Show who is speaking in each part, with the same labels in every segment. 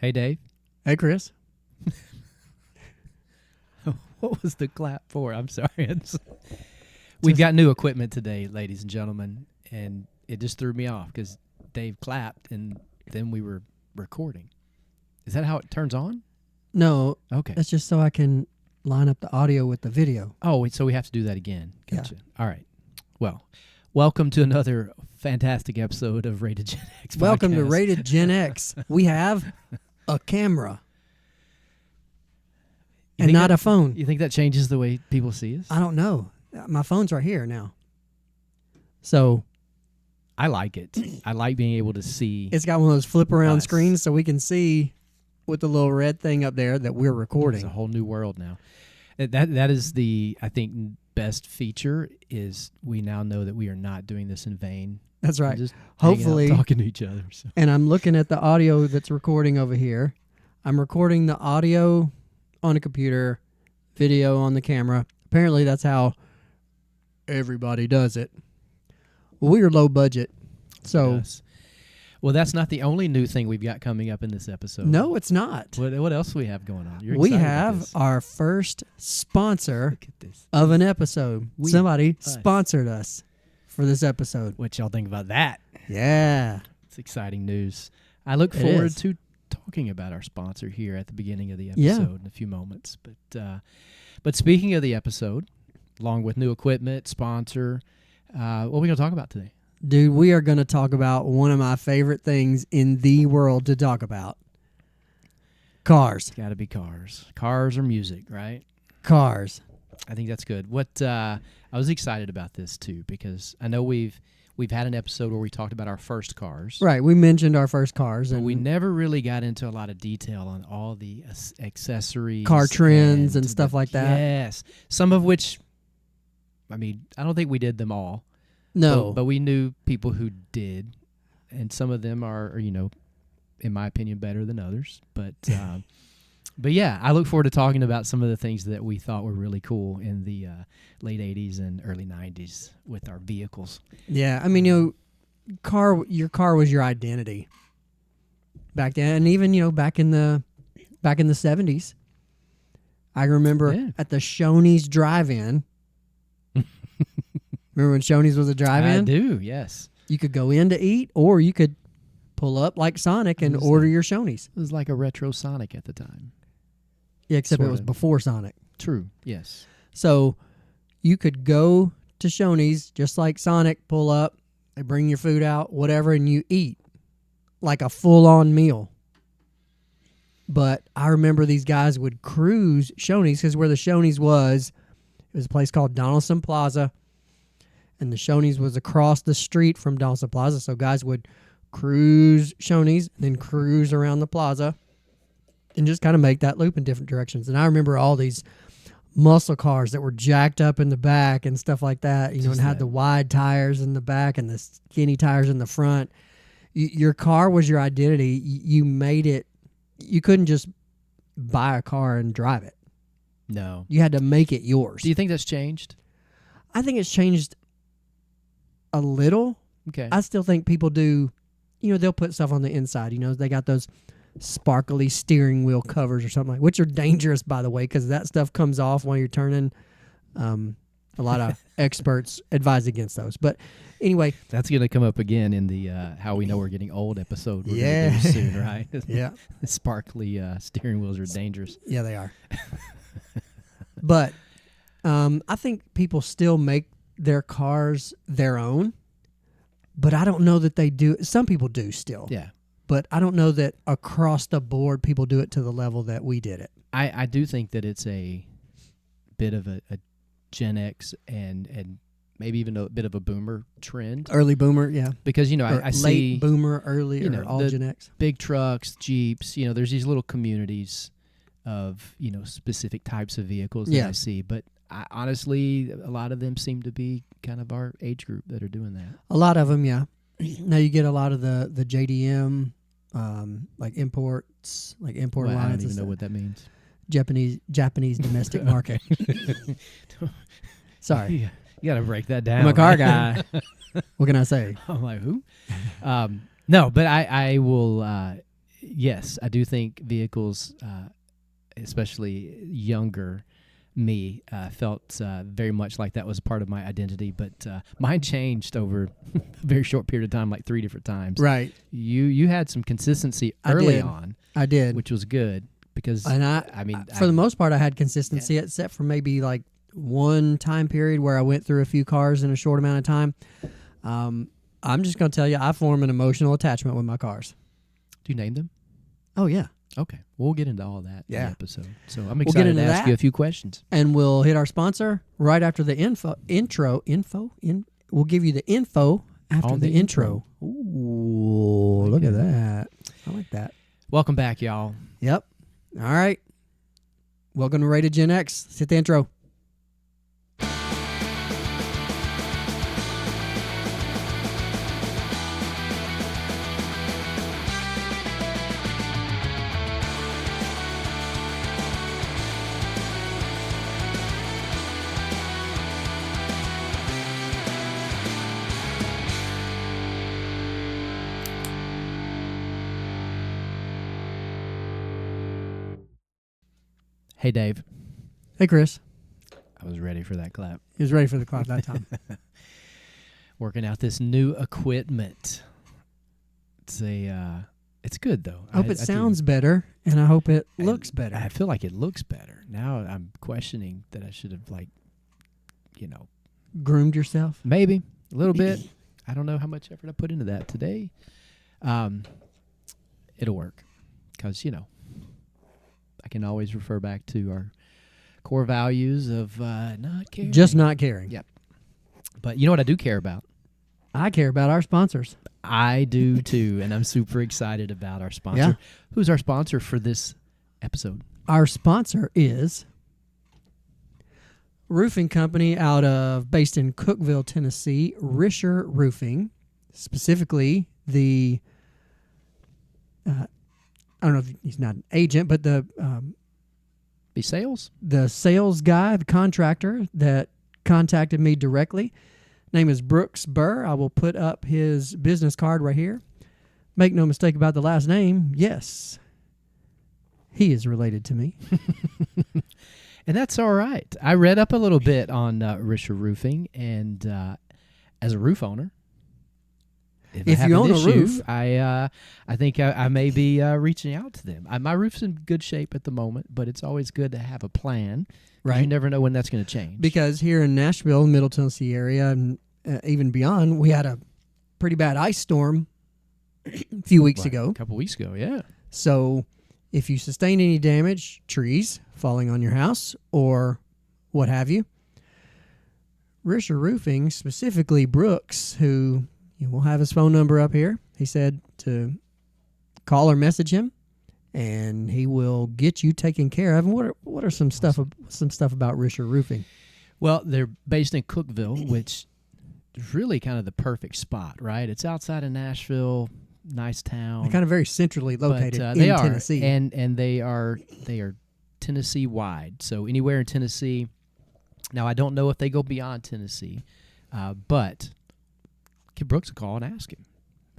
Speaker 1: Hey, Dave.
Speaker 2: Hey, Chris.
Speaker 1: What was the clap for? I'm sorry. We've got new equipment today, ladies and gentlemen, and it just threw me off because Dave clapped and then we were recording. Is that how it turns on?
Speaker 2: No.
Speaker 1: Okay.
Speaker 2: That's just so I can line up the audio with the video.
Speaker 1: Oh, so we have to do that again. Gotcha.
Speaker 2: Yeah.
Speaker 1: All right. Well, welcome to another fantastic episode of Rated Gen X Podcast.
Speaker 2: Welcome to Rated Gen X. We have a camera and not a phone.
Speaker 1: You think that changes the way people see us?
Speaker 2: I don't know. My phone's right here now. So
Speaker 1: I like it. I like being able to see.
Speaker 2: it's got one of those flip around
Speaker 1: us.
Speaker 2: screens so we can see with the little red thing up there that we're
Speaker 1: It's
Speaker 2: recording.
Speaker 1: a whole new world now. That is the, I think, best feature is we now know that we are not doing this in vain.
Speaker 2: That's
Speaker 1: We're
Speaker 2: right.
Speaker 1: just hanging out,
Speaker 2: Hopefully.
Speaker 1: talking to each other. So.
Speaker 2: And I'm looking at the audio that's recording over here. I'm recording the audio on a computer, video on the camera. Apparently that's how everybody does it. Well, we are low budget. So
Speaker 1: Yes. Well, that's not the only new thing we've got coming up in this episode.
Speaker 2: no, it's not.
Speaker 1: What else do we have going on? You're
Speaker 2: We
Speaker 1: excited about
Speaker 2: have
Speaker 1: this.
Speaker 2: our first sponsor
Speaker 1: Look at this.
Speaker 2: of an episode.
Speaker 1: We-
Speaker 2: Somebody
Speaker 1: us.
Speaker 2: sponsored us for this episode.
Speaker 1: What y'all think about that?
Speaker 2: Yeah.
Speaker 1: It's exciting news. I look
Speaker 2: It
Speaker 1: forward
Speaker 2: is.
Speaker 1: to talking about our sponsor here at the beginning of the
Speaker 2: Yeah.
Speaker 1: episode in a few moments. But speaking of the episode, along with new equipment, sponsor, what are we going to talk about today?
Speaker 2: Dude, we are going to talk about one of my favorite things in the world to talk about. Cars.
Speaker 1: It's got to be cars. Cars or music, right?
Speaker 2: Cars.
Speaker 1: I think that's good. I was excited about this too because I know we've had an episode where we talked about our first cars.
Speaker 2: Right. We mentioned our first cars.
Speaker 1: But
Speaker 2: And
Speaker 1: we never really got into a lot of detail on all the accessories.
Speaker 2: car trends and stuff like that.
Speaker 1: Yes. Some of which, I mean, I don't think we did them all.
Speaker 2: No.
Speaker 1: But we knew people who did. And some of them are, in my opinion, better than others. But yeah, I look forward to talking about some of the things that we thought were really cool in the late 80s and early 90s with our vehicles.
Speaker 2: Yeah. I mean, your car was your identity back then. And even, back in the 70s. I remember at the Shoney's drive-in. Remember when Shoney's was a drive-in?
Speaker 1: I do, yes.
Speaker 2: You could go in to eat, or you could pull up like Sonic and order your Shoney's.
Speaker 1: It was like a retro Sonic at the time.
Speaker 2: Yeah, except it
Speaker 1: Sort
Speaker 2: was
Speaker 1: of.
Speaker 2: before Sonic.
Speaker 1: True, yes.
Speaker 2: So you could go to Shoney's just like Sonic, pull up, they bring your food out, whatever, and you eat like a full-on meal. But I remember these guys would cruise Shoney's because where the Shoney's was, it was a place called Donaldson Plaza, and the Shoney's was across the street from Donaldson Plaza. So guys would cruise Shoney's, then cruise around the plaza, and just kind of make that loop in different directions. And I remember all these muscle cars that were jacked up in the back and stuff like that, and had the wide tires in the back and the skinny tires in the front. Your car was your identity. You made it. You couldn't just buy a car and drive it.
Speaker 1: No.
Speaker 2: You had to make it yours.
Speaker 1: Do you think that's changed?
Speaker 2: I think it's changed a little.
Speaker 1: Okay.
Speaker 2: I still think people do, they'll put stuff on the inside. They got those sparkly steering wheel covers or something like, which are dangerous, by the way, because that stuff comes off while you're turning. A lot of experts advise against those. But anyway.
Speaker 1: That's going to come up again in the How We Know We're Getting Old episode we're
Speaker 2: Yeah.
Speaker 1: going to do soon, right?
Speaker 2: Yeah.
Speaker 1: The sparkly steering wheels are dangerous.
Speaker 2: Yeah, they are. But I think people still make their cars their own, but I don't know that they do. Some people do still.
Speaker 1: Yeah.
Speaker 2: But I don't know that across the board people do it to the level that we did it.
Speaker 1: I do think that it's a bit of a Gen X and maybe even a bit of a boomer trend.
Speaker 2: Early boomer, yeah.
Speaker 1: Because,
Speaker 2: Or
Speaker 1: I
Speaker 2: late
Speaker 1: see
Speaker 2: boomer, early, or all Gen X.
Speaker 1: big trucks, Jeeps, there's these little communities of, specific types of vehicles that I see. But honestly, a lot of them seem to be kind of our age group that are doing that.
Speaker 2: A lot of them, yeah. Now you get a lot of the JDM, like imports, like import
Speaker 1: Well,
Speaker 2: lines.
Speaker 1: I don't
Speaker 2: and
Speaker 1: even know
Speaker 2: stuff.
Speaker 1: what that means.
Speaker 2: Japanese domestic market. Sorry.
Speaker 1: You got to break that down.
Speaker 2: I'm a car guy. What can I say?
Speaker 1: I'm like, who? No, but I will. yes, I do think vehicles, especially younger me, felt very much like that was a part of my identity. But mine changed over a very short period of time, like 3 different times.
Speaker 2: Right.
Speaker 1: You had some consistency
Speaker 2: I
Speaker 1: early
Speaker 2: did.
Speaker 1: on,
Speaker 2: I did.
Speaker 1: which was good because
Speaker 2: And
Speaker 1: I mean,
Speaker 2: for the most part, I had consistency, except for maybe like one time period where I went through a few cars in a short amount of time. I'm just going to tell you, I form an emotional attachment with my cars.
Speaker 1: do you name them?
Speaker 2: Oh, yeah.
Speaker 1: Okay, we'll get into all that in
Speaker 2: Yeah.
Speaker 1: the episode. So I'm
Speaker 2: get
Speaker 1: excited
Speaker 2: into
Speaker 1: to ask
Speaker 2: that.
Speaker 1: you a few questions.
Speaker 2: And we'll hit our sponsor right after the intro. We'll give you the info after
Speaker 1: On
Speaker 2: the
Speaker 1: the
Speaker 2: intro. Ooh, look at that. I like that.
Speaker 1: Welcome back, y'all.
Speaker 2: Yep. All right. Welcome to Rated Gen X. Let's hit the intro.
Speaker 1: Hey, Dave.
Speaker 2: Hey, Chris.
Speaker 1: I was ready for that clap.
Speaker 2: He was ready for the clap that time.
Speaker 1: Working out this new equipment. It's good though.
Speaker 2: I hope it sounds better, and I hope it looks better.
Speaker 1: I feel like it looks better. Now I'm questioning that I should have
Speaker 2: Groomed yourself?
Speaker 1: maybe a little bit. I don't know how much effort I put into that today. It'll work because I can always refer back to our core values of not caring.
Speaker 2: Just not caring.
Speaker 1: Yep. But you know what I do care about?
Speaker 2: I care about our sponsors.
Speaker 1: I do too, and I'm super excited about our sponsor.
Speaker 2: Yeah.
Speaker 1: Who's our sponsor for this episode?
Speaker 2: Our sponsor is roofing company based in Cookeville, Tennessee, Risher Roofing. Specifically, I don't know if he's not an agent, but the
Speaker 1: Be sales?
Speaker 2: sales guy, the contractor that contacted me directly. Name is Brooks Burr. I will put up his business card right here. Make no mistake about the last name. Yes, he is related to me.
Speaker 1: And that's all right. I read up a little bit on Risher Roofing, and as a roof owner,
Speaker 2: If you own a roof,
Speaker 1: I think I may be reaching out to them. My roof's in good shape at the moment, but it's always good to have a plan.
Speaker 2: right?
Speaker 1: You never know when that's going to change.
Speaker 2: Because here in Nashville, Middle Tennessee area, and even beyond, we had a pretty bad ice storm a few weeks ago.
Speaker 1: A couple weeks ago, yeah.
Speaker 2: So if you sustain any damage, trees falling on your house or what have you, Risher Roofing, specifically Brooks, who we'll have his phone number up here. He said to call or message him, and he will get you taken care of. And what are some stuff about Risher Roofing?
Speaker 1: Well, they're based in Cookeville, which is really kind of the perfect spot, right? It's outside of Nashville, nice town.
Speaker 2: They're kind of very centrally located
Speaker 1: but,
Speaker 2: in
Speaker 1: they are,
Speaker 2: Tennessee.
Speaker 1: and they are Tennessee wide. So anywhere in Tennessee. Now I don't know if they go beyond Tennessee, but give Brooks a call and ask him.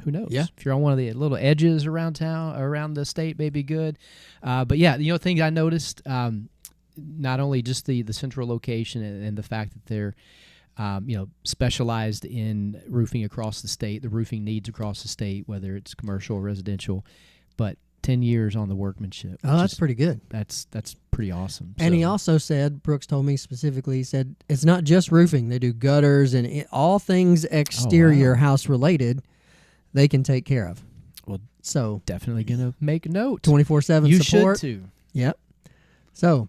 Speaker 1: Who knows?
Speaker 2: Yeah.
Speaker 1: If you're on one of the little edges around town, around the state, may be good. But yeah, things I noticed, not only just the central location and the fact that they're, specialized in roofing across the state, the roofing needs across the state, whether it's commercial or residential, but 10 years on the workmanship.
Speaker 2: Oh, that's pretty good.
Speaker 1: That's pretty awesome.
Speaker 2: And he also said, Brooks told me specifically, he said, it's not just roofing. They do gutters and all things exterior house related, they can take care of.
Speaker 1: Well,
Speaker 2: so
Speaker 1: definitely going to make a note.
Speaker 2: 24/7
Speaker 1: you
Speaker 2: support.
Speaker 1: Should too.
Speaker 2: Yep. So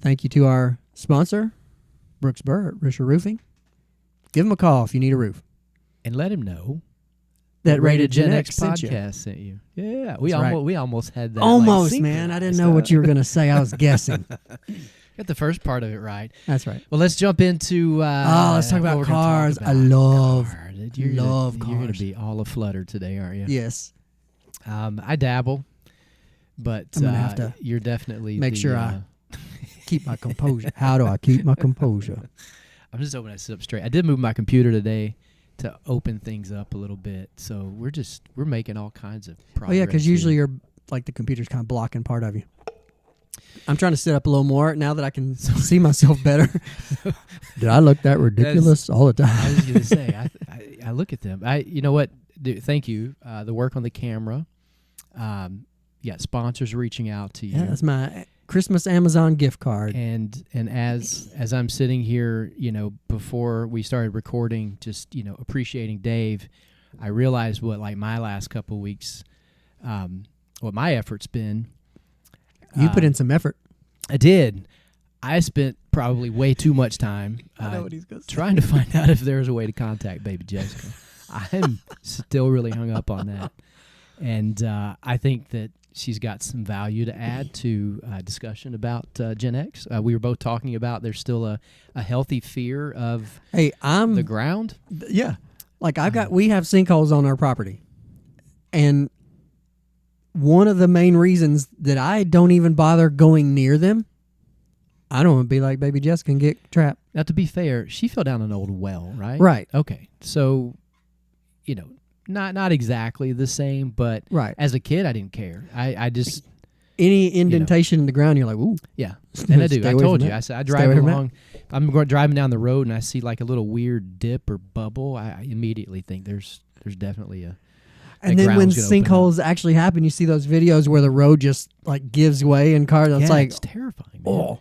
Speaker 2: thank you to our sponsor, Brooks Burr at Risher Roofing. Give him a call if you need a roof.
Speaker 1: And let him know
Speaker 2: That
Speaker 1: Rated Gen
Speaker 2: X
Speaker 1: X podcast sent you. Yeah, we
Speaker 2: That's right.
Speaker 1: we almost had that.
Speaker 2: Almost, man. I didn't know what you were going to say. I was guessing.
Speaker 1: Got the first part of it right.
Speaker 2: That's right.
Speaker 1: Well, let's jump into.
Speaker 2: Let's talk about
Speaker 1: what we're gonna
Speaker 2: cars.
Speaker 1: talk
Speaker 2: I
Speaker 1: about.
Speaker 2: love
Speaker 1: cars.
Speaker 2: You're
Speaker 1: You're gonna
Speaker 2: cars.
Speaker 1: be all aflutter today, aren't you?
Speaker 2: Yes.
Speaker 1: I dabble, but
Speaker 2: I'm gonna have to
Speaker 1: you're definitely
Speaker 2: make sure I keep my composure. How do I keep my composure?
Speaker 1: I'm just hoping I sit up straight. I did move my computer today to open things up a little bit. So we're making all kinds of progress.
Speaker 2: Oh yeah, because
Speaker 1: here.
Speaker 2: usually you're like the computer's kind of blocking part of you. I'm trying to sit up a little more now that I can see myself better. Did I look that ridiculous all the time?
Speaker 1: I was going to say, I look at them. You know what? Thank you. The work on the camera. Sponsors reaching out to you.
Speaker 2: Yeah, that's my Christmas Amazon gift card.
Speaker 1: And as I'm sitting here, before we started recording, just appreciating Dave, I realized what my last couple weeks, what my effort's been.
Speaker 2: You put in some effort.
Speaker 1: I did. I spent probably way too much time trying to find out if there's a way to contact baby Jessica. I'm still really hung up on that. And I think that she's got some value to add to discussion about Gen X. We were both talking about there's still a healthy fear of the ground.
Speaker 2: Yeah. Like we have sinkholes on our property. And one of the main reasons that I don't even bother going near them, I don't want to be like baby Jessica and get trapped.
Speaker 1: Now, to be fair, she fell down an old well, right?
Speaker 2: Right.
Speaker 1: Okay. So, not exactly the same, but
Speaker 2: right.
Speaker 1: As a kid, I didn't care. I just...
Speaker 2: Any indentation in the ground, you're like, ooh.
Speaker 1: Yeah. And I do. I told you. I said, I drive along. I'm driving down the road and I see like a little weird dip or bubble. I immediately think there's definitely a...
Speaker 2: And then when sinkholes actually happen, you see those videos where the road just like gives way and cars. It's like,
Speaker 1: it's terrifying. Man. Oh,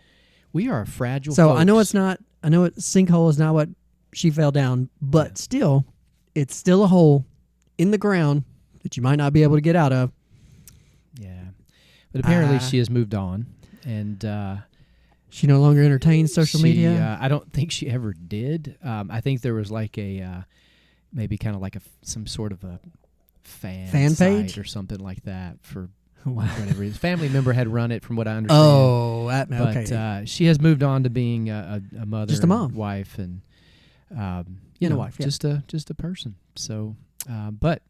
Speaker 1: we are fragile.
Speaker 2: So
Speaker 1: folks.
Speaker 2: I know it's not. I know sinkhole is not what she fell down, but still, it's still a hole in the ground that you might not be able to get out of.
Speaker 1: Yeah, but apparently she has moved on, and
Speaker 2: she no longer entertains social media.
Speaker 1: I don't think she ever did. I think there was like maybe kind of like some sort of a fan
Speaker 2: page
Speaker 1: or something like that for whatever reason. Family member had run it, from what I understand.
Speaker 2: Oh, okay.
Speaker 1: But she has moved on to being a mother,
Speaker 2: just a mom,
Speaker 1: wife, and
Speaker 2: wife,
Speaker 1: just a person. So, but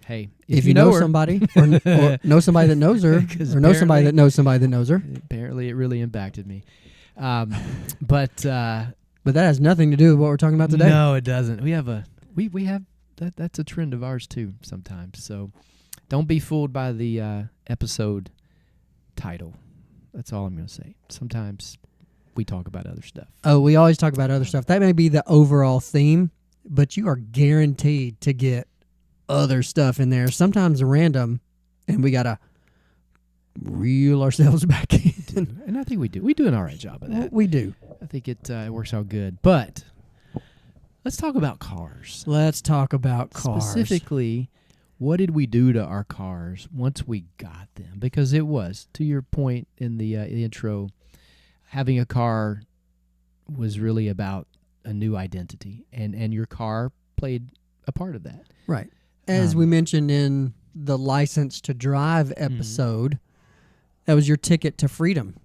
Speaker 1: hey,
Speaker 2: if you know somebody, or know somebody that knows her, or know somebody that knows somebody that knows her,
Speaker 1: apparently it really impacted me. But
Speaker 2: that has nothing to do with what we're talking about today.
Speaker 1: No, it doesn't. We have that's a trend of ours too sometimes. So don't be fooled by the episode title. That's all I'm going to say. Sometimes we talk about other stuff.
Speaker 2: Oh, we always talk about other stuff. That may be the overall theme, but you are guaranteed to get other stuff in there. Sometimes random, and we got to reel ourselves back in.
Speaker 1: And I think we do. We do an all right job of that.
Speaker 2: We do.
Speaker 1: I think it works out good. But let's talk about cars.
Speaker 2: Let's talk about cars.
Speaker 1: Specifically, what did we do to our cars once we got them? Because it was, to your point in the intro, having a car was really about a new identity, and your car played a part of that.
Speaker 2: Right. As we mentioned in the License to Drive episode, that was your ticket to freedom.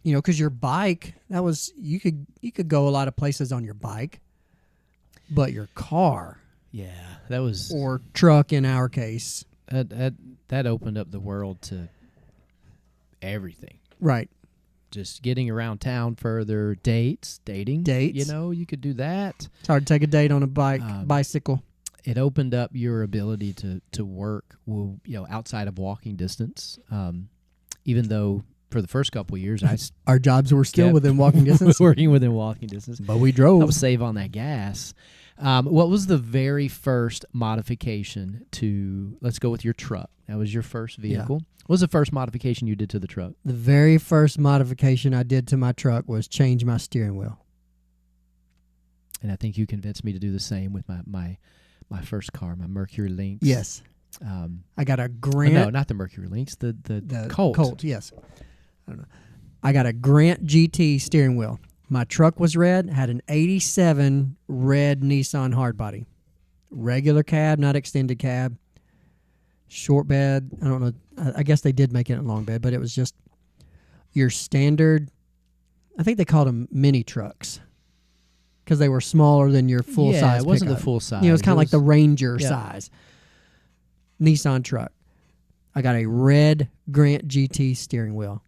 Speaker 2: Because your bike, that was you could go a lot of places on your bike, but your car,
Speaker 1: that was,
Speaker 2: or truck in our case,
Speaker 1: that opened up the world to everything.
Speaker 2: Right.
Speaker 1: Just getting around town further, dating. You could do that.
Speaker 2: It's hard to take a date on a bicycle.
Speaker 1: It opened up your ability to work, outside of walking distance. Even though for the first couple of years,
Speaker 2: our jobs were still within walking distance.
Speaker 1: Working within walking distance,
Speaker 2: but we drove.
Speaker 1: Help save on that gas. What was the very first modification to? Let's go with your truck. That was your first vehicle. Yeah. What was the first modification you did to the truck?
Speaker 2: The very first modification I did to my truck was change my steering wheel.
Speaker 1: And I think you convinced me to do the same with my first car, my Mercury Lynx.
Speaker 2: Yes. I got a Grant.
Speaker 1: No, not the Mercury Lynx. The Colt.
Speaker 2: Colt, yes. I don't know. I got a Grant GT steering wheel. My truck was red, had an 87 red Nissan hardbody. Regular cab, not extended cab. Short bed. I don't know. I guess they did make it a long bed, but it was just your standard. I think they called them mini trucks because they were smaller than your full size.
Speaker 1: Yeah, it wasn't
Speaker 2: pickup.
Speaker 1: the full size.
Speaker 2: It was kind of like the Ranger size. Nissan truck. I got a red Grant GT steering wheel.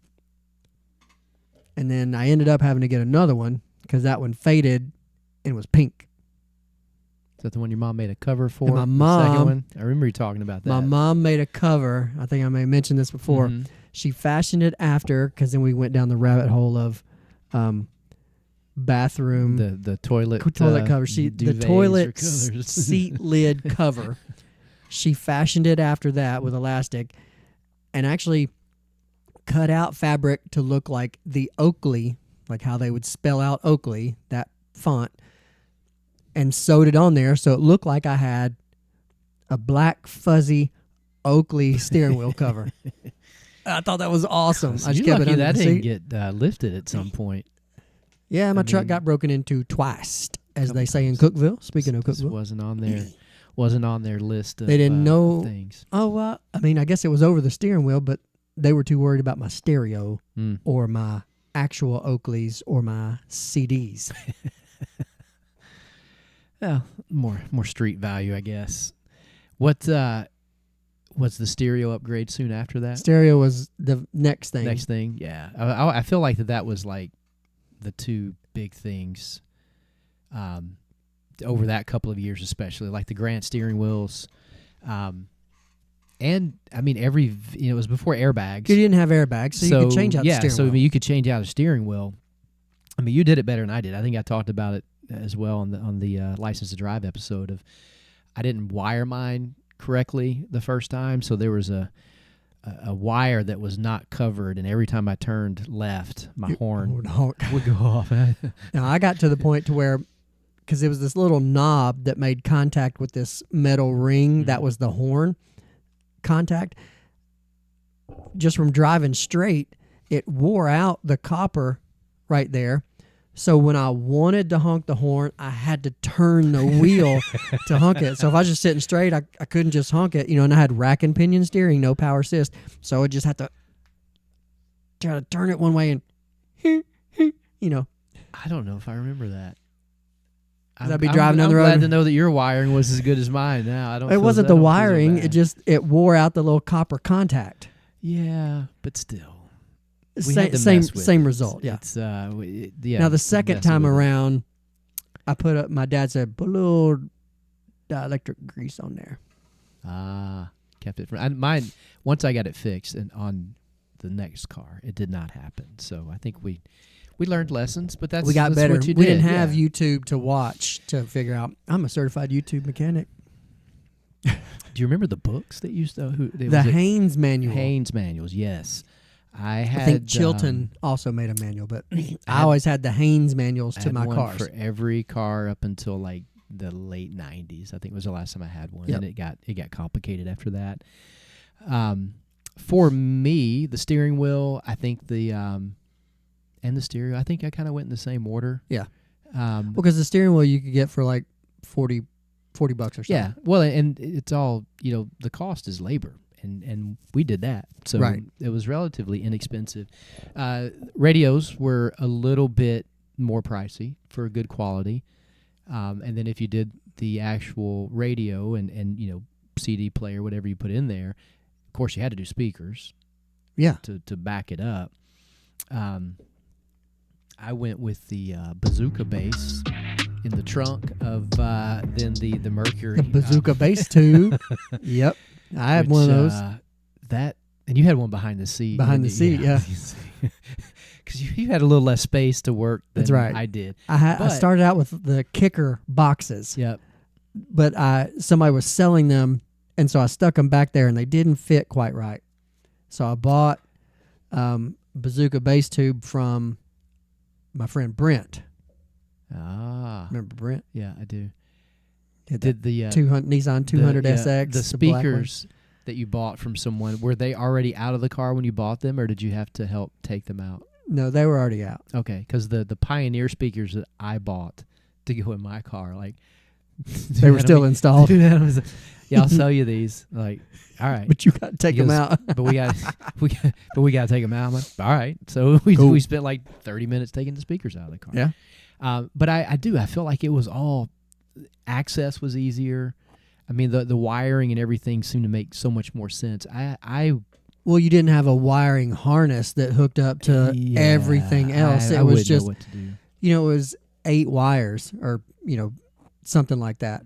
Speaker 2: And then I ended up having to get another one because that one faded and was pink.
Speaker 1: Is that the one your mom made a cover for?
Speaker 2: And my
Speaker 1: The second
Speaker 2: mom-
Speaker 1: one? I remember you talking about that.
Speaker 2: My mom made a cover. I think I may have mentioned this before.
Speaker 1: Mhm.
Speaker 2: She fashioned it after, because then we went down the rabbit hole of bathroom
Speaker 1: The toilet
Speaker 2: cover. The
Speaker 1: duvets or
Speaker 2: toilet
Speaker 1: covers.
Speaker 2: seat lid cover. She fashioned it after that with elastic, and actually cut out fabric to look like the Oakley, like how they would spell out Oakley, that font, and sewed it on there so it looked like I had a black fuzzy Oakley steering wheel cover. I thought that was awesome. I just
Speaker 1: You're
Speaker 2: kept it
Speaker 1: lucky
Speaker 2: under
Speaker 1: that
Speaker 2: the
Speaker 1: didn't
Speaker 2: seat.
Speaker 1: get lifted at some point.
Speaker 2: Yeah, my
Speaker 1: I
Speaker 2: truck
Speaker 1: mean,
Speaker 2: got broken into twice, as
Speaker 1: couple
Speaker 2: they say in
Speaker 1: times.
Speaker 2: Cookville. Speaking of
Speaker 1: This
Speaker 2: Cookville.
Speaker 1: wasn't on there. Wasn't on their list of
Speaker 2: They didn't know-
Speaker 1: of things.
Speaker 2: Oh, well, I mean, I guess it was over the steering wheel, but they were too worried about my stereo
Speaker 1: Mm.
Speaker 2: or my actual Oakleys or my CDs.
Speaker 1: Well, more street value, I guess. What was the stereo upgrade soon after that?
Speaker 2: Stereo was the next thing.
Speaker 1: Next thing, yeah. I feel like that was like the two big things over that couple of years, especially like the Grant steering wheels, and I mean it was before airbags.
Speaker 2: You didn't have airbags, so you could change out the steering
Speaker 1: so
Speaker 2: wheel.
Speaker 1: I mean, you could change out a steering wheel. I mean, you did it better than I did. I think I talked about it as well on the License to Drive episode of I didn't wire mine correctly the first time, so there was a wire that was not covered, and every time I turned left, my horn
Speaker 2: would honk.
Speaker 1: would go off.
Speaker 2: Now, I got to the point to where, because it was this little knob that made contact with this metal ring, that was the horn contact. Just from driving straight, it wore out the copper right there. So when I wanted to honk the horn, I had to turn the wheel to honk it. So if I was just sitting straight, I couldn't just honk it, and I had rack and pinion steering, no power assist. So I would just have to try to turn it one way and,
Speaker 1: I don't know if I remember that.
Speaker 2: I'd be driving down the road.
Speaker 1: I'm glad to know that your wiring was as good as mine. Now I don't.
Speaker 2: It wasn't the wiring. It wore out the little copper contact.
Speaker 1: Yeah, but still. We
Speaker 2: Same
Speaker 1: had to mess with
Speaker 2: same
Speaker 1: it.
Speaker 2: result. Yeah.
Speaker 1: It's yeah.
Speaker 2: Now the second
Speaker 1: messing
Speaker 2: time
Speaker 1: with it.
Speaker 2: around, I put up. My dad said, "Put a little dielectric grease on there."
Speaker 1: Kept it from mine. Once I got it fixed, and on the next car, it did not happen. So I think we learned lessons, but that's
Speaker 2: We got
Speaker 1: that's
Speaker 2: better.
Speaker 1: What you
Speaker 2: We
Speaker 1: did,
Speaker 2: didn't have
Speaker 1: yeah.
Speaker 2: YouTube to watch to figure out. I'm a certified YouTube mechanic.
Speaker 1: Do you remember the books that used to?
Speaker 2: The Haynes manual.
Speaker 1: Haynes manuals, yes. I
Speaker 2: think Chilton also made a manual, but I always had the Haynes manuals
Speaker 1: I
Speaker 2: to
Speaker 1: had
Speaker 2: my
Speaker 1: one
Speaker 2: cars.
Speaker 1: for every car up until like the late 90s. I think was the last time I had one,
Speaker 2: Yep.
Speaker 1: and it got complicated after that. For me, the steering wheel, I think and the stereo, I think I kind of went in the same order.
Speaker 2: Yeah.
Speaker 1: Well,
Speaker 2: Because the steering wheel you could get for like $40 or something.
Speaker 1: yeah. Well, and it's all the cost is labor. And we did that. So
Speaker 2: Right.
Speaker 1: it was relatively inexpensive. Radios were a little bit more pricey for good quality. And then if you did the actual radio and CD player, whatever you put in there, of course you had to do speakers
Speaker 2: Yeah.
Speaker 1: to back it up. I went with the bazooka bass in the trunk of then the Mercury.
Speaker 2: The bazooka bass tube. Yep. I had one of those.
Speaker 1: And you had one behind the seat.
Speaker 2: Behind
Speaker 1: didn't
Speaker 2: the
Speaker 1: you?
Speaker 2: seat, yeah.
Speaker 1: Because you had a little less space to work than
Speaker 2: That's right.
Speaker 1: I did.
Speaker 2: I
Speaker 1: But-
Speaker 2: started out with the kicker boxes,
Speaker 1: Yep.
Speaker 2: but somebody was selling them, and so I stuck them back there, and they didn't fit quite right. So I bought bazooka bass tube from my friend Brent. Remember Brent?
Speaker 1: Yeah, I do.
Speaker 2: Did
Speaker 1: Did the
Speaker 2: 200 Nissan 200 SX,
Speaker 1: the
Speaker 2: black one?
Speaker 1: speakers that you bought from someone, were they already out of the car when you bought them, or did you have to help take them out?
Speaker 2: No, they were already out.
Speaker 1: Okay, because the Pioneer speakers that I bought to go in my car, like
Speaker 2: They were still installed,
Speaker 1: Dude, Adam was like, yeah, I'll sell you these. Like, all right,
Speaker 2: but you got to take
Speaker 1: He
Speaker 2: them
Speaker 1: goes,
Speaker 2: out.
Speaker 1: but we got to take them out. I'm like, all right. So we
Speaker 2: Cool.
Speaker 1: spent like 30 minutes taking the speakers out of the car.
Speaker 2: Yeah.
Speaker 1: But I feel like it was all access was easier. I mean, the wiring and everything seemed to make so much more sense.
Speaker 2: Well, you didn't have a wiring harness that hooked up to everything else.
Speaker 1: I
Speaker 2: It was
Speaker 1: wouldn't
Speaker 2: just,
Speaker 1: know what to do.
Speaker 2: it was 8 wires or, something like that.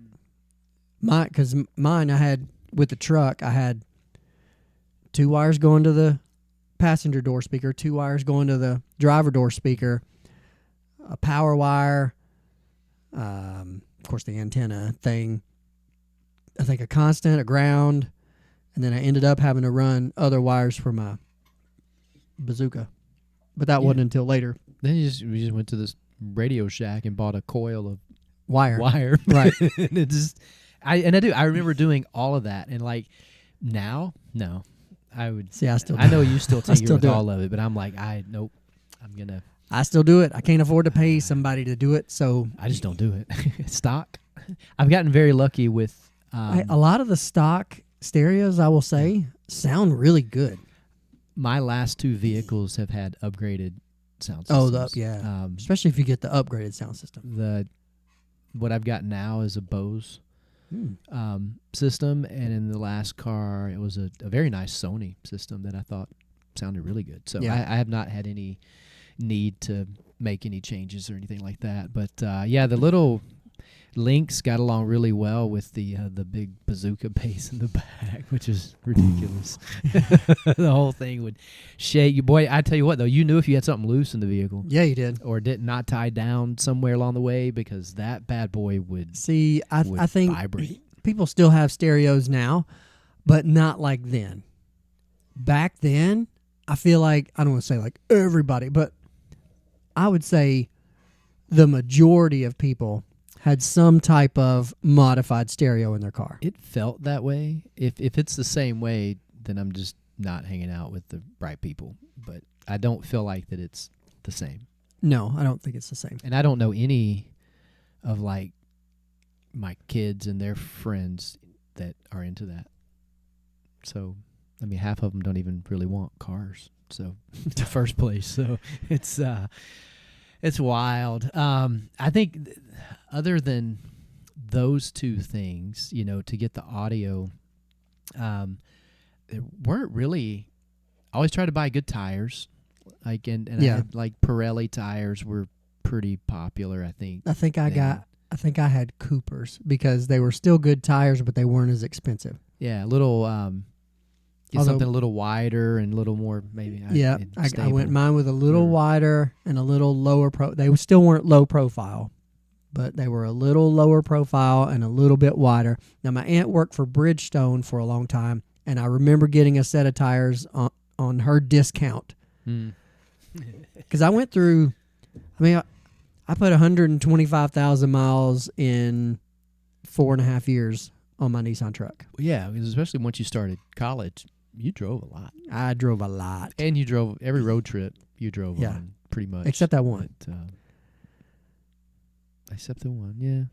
Speaker 2: Mine I had with the truck. I had 2 wires going to the passenger door speaker, 2 wires going to the driver door speaker, a power wire, of course the antenna thing, I think a constant, a ground, and then I ended up having to run other wires for my bazooka. But that wasn't until later.
Speaker 1: Then we just went to this Radio Shack and bought a coil of
Speaker 2: Wire.
Speaker 1: Right. And it just I remember doing all of that, and like now, no. I would
Speaker 2: See, I still do
Speaker 1: I know you still tinker
Speaker 2: still
Speaker 1: with
Speaker 2: do
Speaker 1: all of it, but I'm like, nope.
Speaker 2: I still do it. I can't afford to pay somebody to do it, so
Speaker 1: I just don't do it. Stock. I've gotten very lucky with
Speaker 2: a lot of the stock stereos, I will say, sound really good.
Speaker 1: my last 2 vehicles have had upgraded sound systems.
Speaker 2: Oh, especially if you get the upgraded sound system.
Speaker 1: What I've got now is a Bose system, and in the last car, it was a very nice Sony system that I thought sounded really good. So
Speaker 2: Yeah.
Speaker 1: I have not had any need to make any changes or anything like that. But the little Lynx got along really well with the big bazooka bass in the back, which is ridiculous. The whole thing would shake you. Boy, I tell you what, though, you knew if you had something loose in the vehicle.
Speaker 2: Yeah, you did.
Speaker 1: Or did not tie down somewhere along the way, because that bad boy would
Speaker 2: See, I think
Speaker 1: vibrate.
Speaker 2: people still have stereos now, but not like then. Back then, I feel like, I don't want to say like everybody, but I would say the majority of people had some type of modified stereo in their car.
Speaker 1: It felt that way. If it's the same way, then I'm just not hanging out with the right people. But I don't feel like that it's the same.
Speaker 2: No, I don't think it's the same.
Speaker 1: And I don't know any of like my kids and their friends that are into that. So, I mean, half of them don't even really want cars. So, in the first place. So, it's wild. I think other than those 2 things, to get the audio, there weren't really. I always try to buy good tires, like and I had, like Pirelli tires were pretty popular. I think.
Speaker 2: I think I had Coopers because they were still good tires, but they weren't as expensive.
Speaker 1: Yeah, a little. Get something a little wider and a little more maybe.
Speaker 2: I went mine with a little wider and a little lower They still weren't low profile, but they were a little lower profile and a little bit wider. Now, my aunt worked for Bridgestone for a long time, and I remember getting a set of tires on her discount. Because I went through, I put 125,000 miles in 4.5 years on my Nissan truck.
Speaker 1: Yeah, because especially once you started college, you drove a lot.
Speaker 2: I drove a lot.
Speaker 1: And you drove every road trip you drove on, pretty much.
Speaker 2: Except that one.
Speaker 1: But, except the one, yeah.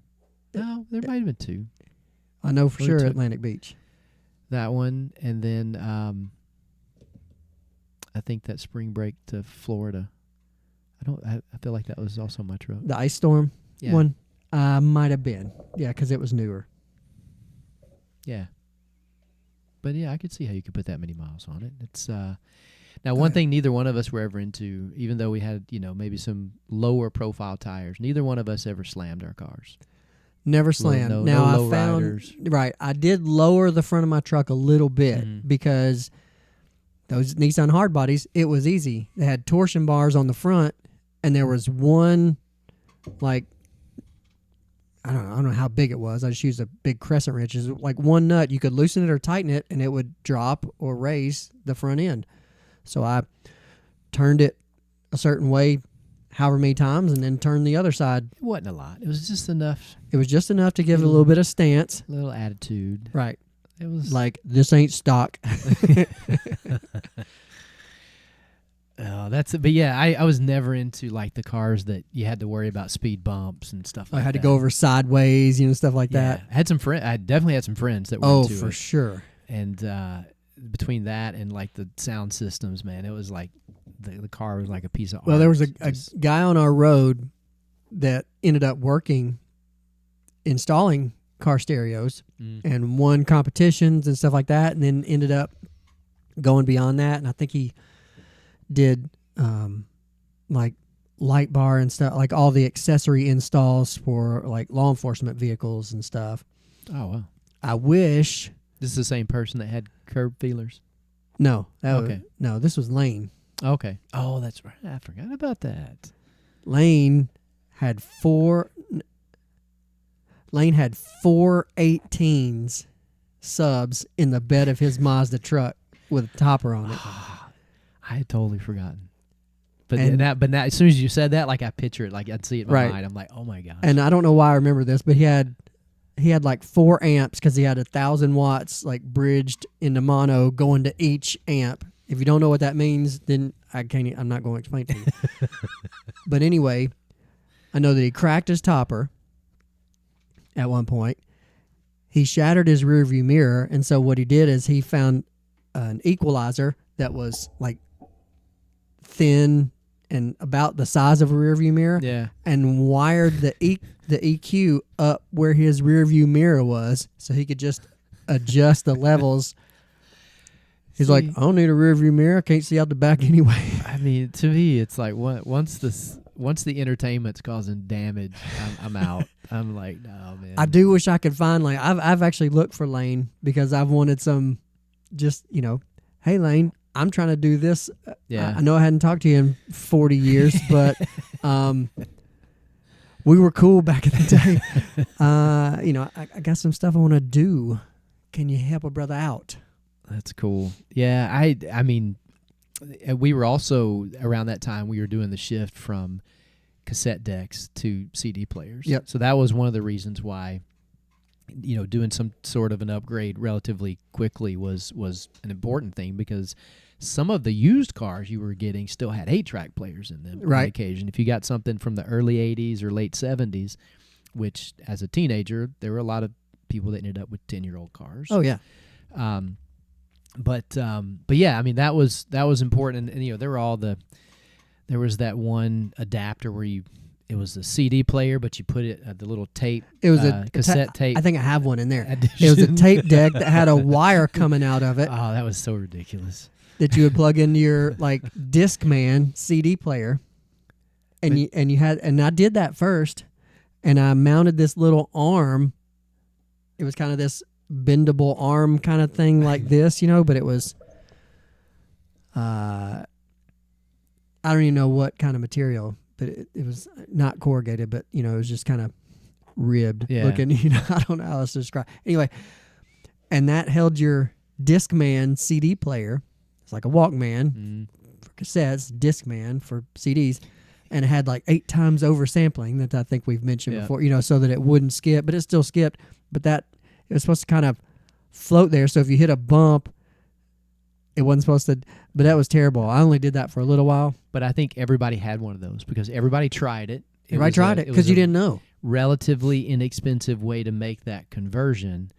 Speaker 1: No, there might have been 2.
Speaker 2: I know for sure Atlantic Beach.
Speaker 1: That one, and then I think that spring break to Florida. I feel like that was also my truck.
Speaker 2: The ice storm one might have been. Yeah, because it was newer.
Speaker 1: Yeah. But yeah, I could see how you could put that many miles on it. It's now one thing neither one of us were ever into, even though we had, maybe some lower profile tires, neither one of us ever slammed our cars.
Speaker 2: Never slammed. Now I found
Speaker 1: riders.
Speaker 2: Right, I did lower the front of my truck a little bit because those Nissan hard bodies, it was easy. They had torsion bars on the front, and there was one like I don't know how big it was. I just used a big crescent wrench. It's like one nut. You could loosen it or tighten it, and it would drop or raise the front end. So I turned it a certain way however many times and then turned the other side.
Speaker 1: It wasn't a lot. It was just enough.
Speaker 2: It was just enough to give it a little bit of stance.
Speaker 1: A little attitude.
Speaker 2: Right.
Speaker 1: It was
Speaker 2: like, this ain't stock.
Speaker 1: Oh, that's it. But yeah, I was never into like the cars that you had to worry about speed bumps and stuff like that.
Speaker 2: I had to go over sideways, stuff like that.
Speaker 1: I had some I definitely had some friends that were into it.
Speaker 2: Oh, for sure.
Speaker 1: And between that and like the sound systems, man, it was like the car was like a piece of art.
Speaker 2: Well, there was a guy on our road that ended up working installing car stereos and won competitions and stuff like that, and then ended up going beyond that. And I think he did like light bar and stuff, like all the accessory installs for like law enforcement vehicles and stuff.
Speaker 1: Oh, wow.
Speaker 2: I wish.
Speaker 1: This is the same person that had curb feelers.
Speaker 2: No.
Speaker 1: Okay.
Speaker 2: No, this was Lane.
Speaker 1: Okay. Oh, that's right. I forgot about that.
Speaker 2: Lane had four 18s subs in the bed of his Mazda truck with a topper on it.
Speaker 1: I had totally forgotten. But
Speaker 2: And-
Speaker 1: now, as soon as you said that, like I picture it, like I'd see it in my
Speaker 2: Right.
Speaker 1: mind. I'm like, oh my gosh.
Speaker 2: And I don't know why I remember this, but he had like 4 amps because he had 1,000 watts like bridged into mono going to each amp. If you don't know what that means, then I'm not going to explain it to you. But anyway, I know that he cracked his topper at one point. He shattered his rear view mirror, and so what he did is he found an equalizer that was like thin and about the size of a rear view mirror,
Speaker 1: yeah.
Speaker 2: and wired the EQ up where his rear view mirror was, so he could just adjust the levels. He's like, I don't need a rear view mirror. I can't see out the back anyway.
Speaker 1: I mean, to me, it's like once the entertainment's causing damage, I'm out. I'm like, no, man.
Speaker 2: I do wish I could find Lane. I've actually looked for Lane because I've wanted some, just hey Lane, I'm trying to do this.
Speaker 1: Yeah.
Speaker 2: I know I hadn't talked to you in 40 years, but we were cool back in the day. I got some stuff I want to do. Can you help a brother out?
Speaker 1: That's cool. Yeah, I mean, we were also around that time we were doing the shift from cassette decks to CD players.
Speaker 2: Yep.
Speaker 1: So that was one of the reasons why, doing some sort of an upgrade relatively quickly was an important thing, because some of the used cars you were getting still had 8-track players in them
Speaker 2: Right.
Speaker 1: on occasion. If you got something from the early 80s or late 70s, which as a teenager, there were a lot of people that ended up with 10-year-old cars.
Speaker 2: Oh yeah.
Speaker 1: But yeah, I mean that was important, and there was that one adapter where it was a CD player, but you put it the little tape.
Speaker 2: It was a
Speaker 1: cassette tape.
Speaker 2: I think I have one in there.
Speaker 1: Edition.
Speaker 2: It was a tape deck that had a wire coming out of it
Speaker 1: Oh, that was so ridiculous.
Speaker 2: that you would plug into your like Discman CD player, and I did that first, and I mounted this little arm. It was kind of this bendable arm kind of thing like this, but it was I don't even know what kind of material, but it was not corrugated, but it was just kind of ribbed looking. I don't know how else to describe. Anyway, and that held your Discman CD player. It's like a Walkman for cassettes, Discman for CDs, and it had like 8 times oversampling that I think we've mentioned before. So that it wouldn't skip, but it still skipped. But that it was supposed to kind of float there, so if you hit a bump, it wasn't supposed to. But that was terrible. I only did that for a little while.
Speaker 1: But I think everybody had one of those because everybody tried it.
Speaker 2: Everybody tried it because you didn't know.
Speaker 1: Relatively inexpensive way to make that conversion,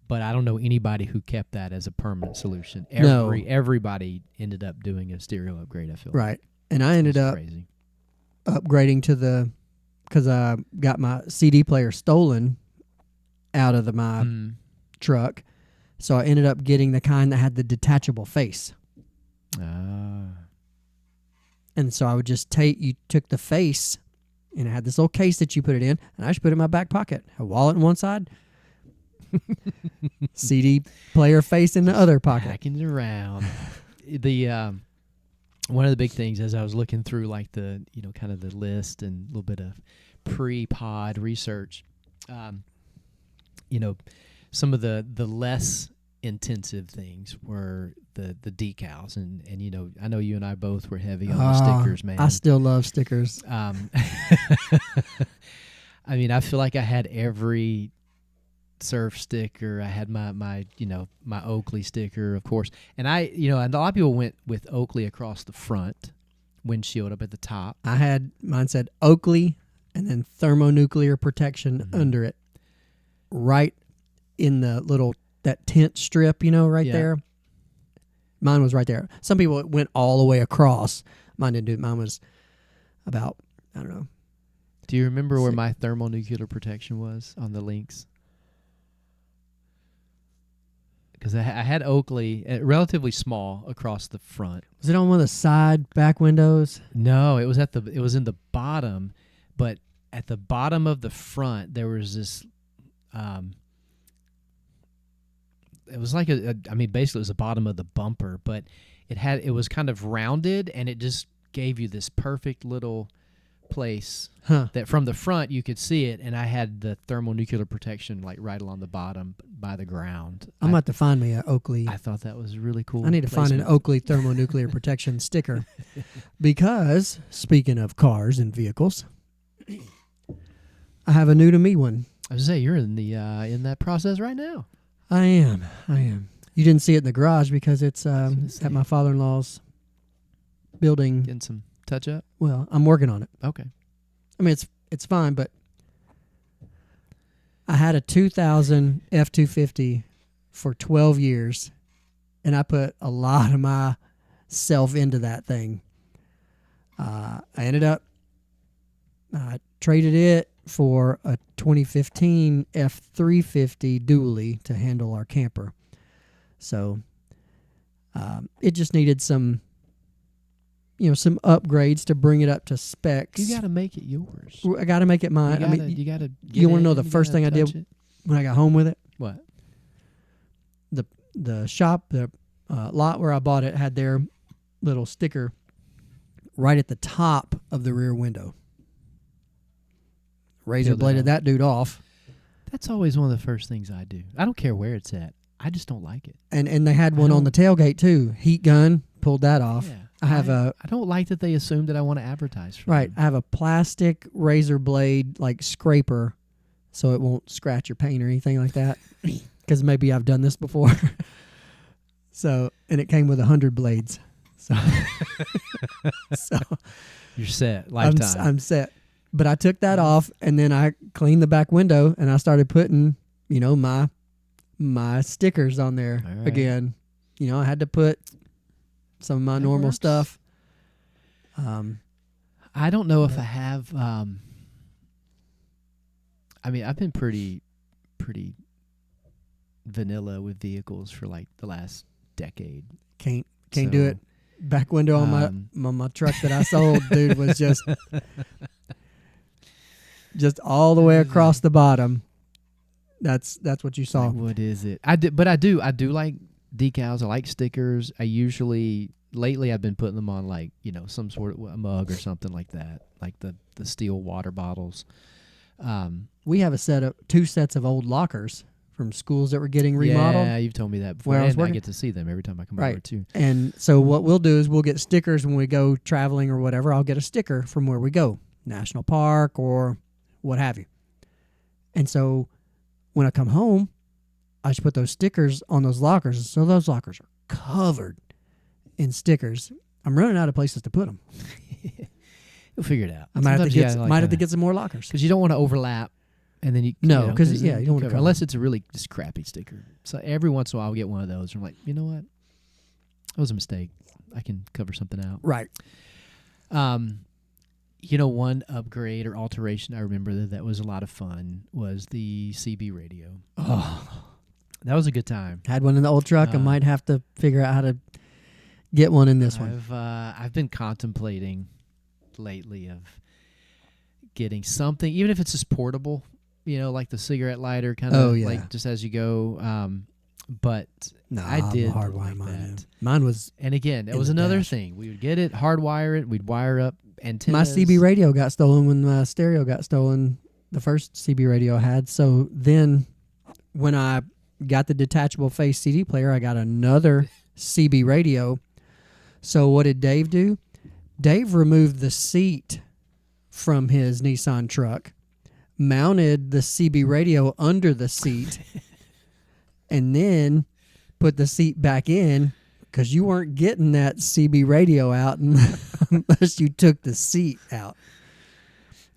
Speaker 1: but I don't know anybody who kept that as a permanent solution. Everybody ended up doing a stereo upgrade, I feel.
Speaker 2: Right. And I ended up
Speaker 1: crazy.
Speaker 2: Upgrading because I got my CD player stolen out of my truck. So I ended up getting the kind that had the detachable face. And so I would just you took the face, and it had this little case that you put it in, and I just put it in my back pocket. A wallet on one side, CD player face in the other pocket.
Speaker 1: Hacking it around. One of the big things as I was looking through like the, kind of the list and a little bit of pre-pod research, some of the less intensive things were the decals, and I know you and I both were heavy on the stickers, man.
Speaker 2: I still love stickers.
Speaker 1: I mean, I feel like I had every surf sticker. I had my Oakley sticker, of course, and and a lot of people went with Oakley across the front windshield up at the top.
Speaker 2: Mine said Oakley and then thermonuclear protection under it, right in the little that tent strip, there. Mine was right there. Some people went all the way across. Mine didn't do it. Mine was about, I don't know.
Speaker 1: Do you remember where my thermonuclear protection was on the links? Because I had Oakley, relatively small across the front.
Speaker 2: Was it on one of the side back windows?
Speaker 1: No, it was in the bottom, but at the bottom of the front there was this it was like I mean, basically it was the bottom of the bumper, but it was kind of rounded, and it just gave you this perfect little place that from the front you could see it, and I had the thermonuclear protection like right along the bottom by the ground.
Speaker 2: I'm about to find me an Oakley.
Speaker 1: I thought that was really cool.
Speaker 2: I need to find an Oakley thermonuclear protection sticker because, speaking of cars and vehicles, I have a new to me one.
Speaker 1: I was say you're in in that process right now.
Speaker 2: I am. You didn't see it in the garage because it's at my father-in-law's building.
Speaker 1: Getting some touch up.
Speaker 2: Well, I'm working on it.
Speaker 1: Okay.
Speaker 2: I mean, it's fine, but I had a 2000 F-250 for 12 years, and I put a lot of myself into that thing. I ended up traded it for a 2015 F-350 dually to handle our camper. So it just needed some upgrades to bring it up to specs.
Speaker 1: You got to make it yours.
Speaker 2: I got to make it mine.
Speaker 1: You got to.
Speaker 2: You want to know the first thing I did when I got home with it?
Speaker 1: What?
Speaker 2: The shop, the lot where I bought it had their little sticker right at the top of the rear window. Razor bladed that dude off.
Speaker 1: That's always one of the first things I do. I don't care where it's at. I just don't like it.
Speaker 2: And they had one on the tailgate too. Heat gun, pulled that off.
Speaker 1: Yeah.
Speaker 2: I
Speaker 1: don't like that they assume that I want to advertise for
Speaker 2: right.
Speaker 1: them.
Speaker 2: I have a plastic razor blade like scraper, so it won't scratch your paint or anything like that. Because maybe I've done this before. So, and it came with 100 blades. So
Speaker 1: You're set. Lifetime.
Speaker 2: I'm set. But I took that off, and then I cleaned the back window, and I started putting, my stickers on there again. I had to put some of my normal stuff.
Speaker 1: I don't know if I have. I mean, I've been pretty vanilla with vehicles for like the last decade.
Speaker 2: Can't do it. Back window on my truck that I sold, dude, was just all the way across the bottom. That's what you saw.
Speaker 1: Like, what is it? I do like decals. I like stickers. Lately I've been putting them on like, some sort of a mug or something like that, like the steel water bottles.
Speaker 2: We have two sets of old lockers from schools that were getting remodeled.
Speaker 1: Yeah, you've told me that before.
Speaker 2: And I
Speaker 1: get to see them every time I come over too.
Speaker 2: And so what we'll do is we'll get stickers when we go traveling or whatever. I'll get a sticker from where we go, national park or what have you. And so when I come home, I just put those stickers on those lockers. So those lockers are covered in stickers. I'm running out of places to put them.
Speaker 1: You'll figure it out.
Speaker 2: I might have to get some more lockers.
Speaker 1: Because you don't want to overlap. And then you
Speaker 2: you don't want to cover.
Speaker 1: Unless it's a really just crappy sticker. So every once in a while I'll get one of those. I'm like, you know what? That was a mistake. I can cover something out.
Speaker 2: Right.
Speaker 1: One upgrade or alteration I remember that was a lot of fun was the CB radio.
Speaker 2: Oh,
Speaker 1: that was a good time.
Speaker 2: Had one in the old truck. I might have to figure out how to get one in this one.
Speaker 1: I've been contemplating lately of getting something, even if it's just portable. Like the cigarette lighter kind of like just as you go. But I did
Speaker 2: hardwire
Speaker 1: like
Speaker 2: mine.
Speaker 1: that.
Speaker 2: Mine was,
Speaker 1: and again, that was another thing. We would get it, hardwire it. We'd wire up antennas.
Speaker 2: My CB radio got stolen when my stereo got stolen. The first CB radio I had. So then, when I got the detachable face CD player, I got another CB radio. So what did Dave do? Dave removed the seat from his Nissan truck, mounted the CB radio under the seat, and then put the seat back in because you weren't getting that CB radio out unless you took the seat out.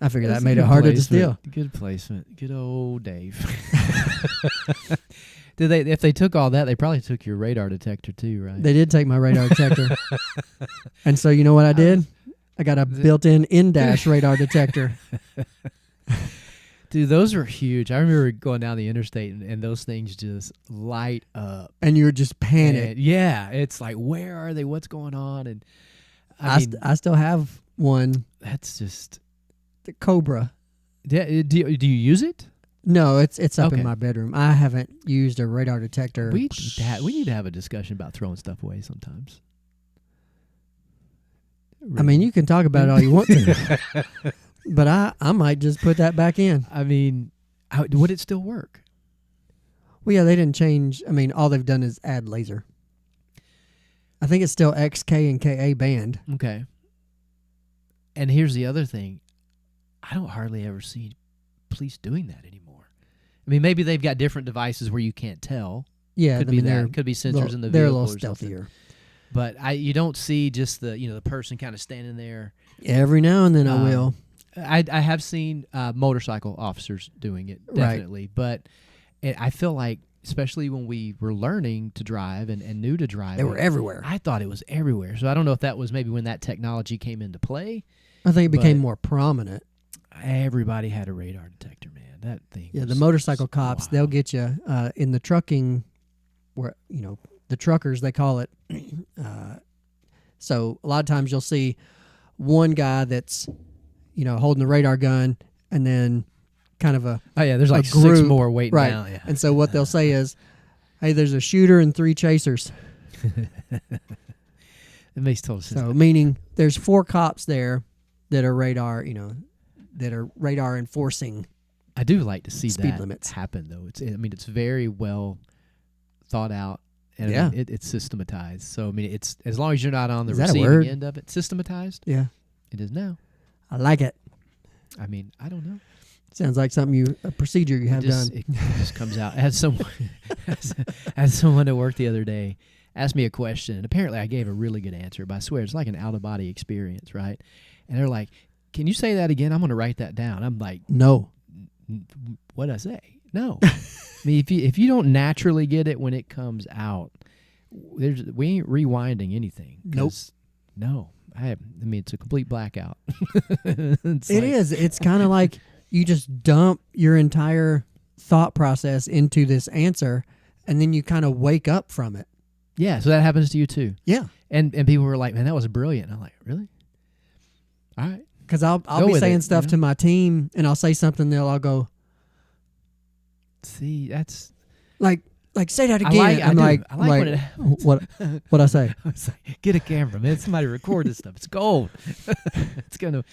Speaker 2: I figured that made it harder to steal.
Speaker 1: Good placement. Good old Dave. If they took all that, they probably took your radar detector too, right?
Speaker 2: They did take my radar detector. And so you know what I did? I got a built-in in-dash radar detector.
Speaker 1: Dude, those are huge. I remember going down the interstate and those things just light up.
Speaker 2: And you were just panicked.
Speaker 1: Yeah, it's like, where are they? What's going on? And
Speaker 2: I still have one.
Speaker 1: That's just
Speaker 2: The Cobra.
Speaker 1: Yeah. Do you use it?
Speaker 2: No, it's up
Speaker 1: Okay.
Speaker 2: in my bedroom. I haven't used a radar detector.
Speaker 1: We need to have a discussion about throwing stuff away sometimes.
Speaker 2: I mean, you can talk about it all you want to, but I might just put that back in.
Speaker 1: I mean, would it still work?
Speaker 2: Well, yeah, they didn't change. I mean, all they've done is add laser. I think it's still XK and KA band.
Speaker 1: Okay. And here's the other thing. I don't hardly ever see police doing that anymore. I mean, maybe they've got different devices where you can't tell.
Speaker 2: Yeah,
Speaker 1: Could
Speaker 2: I
Speaker 1: be
Speaker 2: mean,
Speaker 1: that. Could be sensors in the
Speaker 2: they're a
Speaker 1: vehicle
Speaker 2: little
Speaker 1: or something.
Speaker 2: stealthier.
Speaker 1: But you don't see just the person kind of standing there.
Speaker 2: Every now and then I will.
Speaker 1: I have seen motorcycle officers doing it, definitely. Right. But I feel like, especially when we were learning to drive and new to drive,
Speaker 2: they were everywhere.
Speaker 1: I thought it was everywhere. So I don't know if that was maybe when that technology came into play.
Speaker 2: I think it became more prominent.
Speaker 1: Everybody had a radar detector, man. That thing.
Speaker 2: Yeah, the motorcycle cops, they'll get you in the trucking, where the truckers, they call it. So a lot of times you'll see one guy that's holding the radar gun, and then kind of
Speaker 1: there's like
Speaker 2: group,
Speaker 1: 6 more waiting
Speaker 2: right
Speaker 1: down. Yeah.
Speaker 2: And so what they'll say is, hey, there's a shooter and 3 chasers.
Speaker 1: It makes total sense.
Speaker 2: So meaning there's 4 cops there that are radar enforcing.
Speaker 1: I do like to see
Speaker 2: speed
Speaker 1: that
Speaker 2: limits
Speaker 1: happen, though. It's very well thought out, and
Speaker 2: yeah.
Speaker 1: It's systematized. So it's as long as you're not on the
Speaker 2: Is that a
Speaker 1: receiving
Speaker 2: word?
Speaker 1: end of it. Systematized.
Speaker 2: Yeah,
Speaker 1: it is now.
Speaker 2: I like it.
Speaker 1: I mean, I don't know.
Speaker 2: Sounds like a procedure you have done.
Speaker 1: It just comes out. I had someone at work the other day asked me a question, and apparently I gave a really good answer. But I swear it's like an out of body experience, right? And they're like, "Can you say that again? I'm going to write that down." I'm like,
Speaker 2: "No."
Speaker 1: What did I say? No. I mean, if you don't naturally get it when it comes out, we ain't rewinding anything.
Speaker 2: Nope.
Speaker 1: No. It's a complete blackout.
Speaker 2: It's kind of like you just dump your entire thought process into this answer, and then you kind of wake up from it.
Speaker 1: Yeah, so that happens to you too.
Speaker 2: Yeah.
Speaker 1: And people were like, "Man, that was brilliant." And I'm like, "Really?" All right.
Speaker 2: Because I'll be saying stuff to my team, and I'll say something, I'll go,
Speaker 1: "See, that's
Speaker 2: like say that again."
Speaker 1: I like when it happens.
Speaker 2: What I say?
Speaker 1: I was like, "Get a camera, man! Somebody record this stuff. It's gold. it's gonna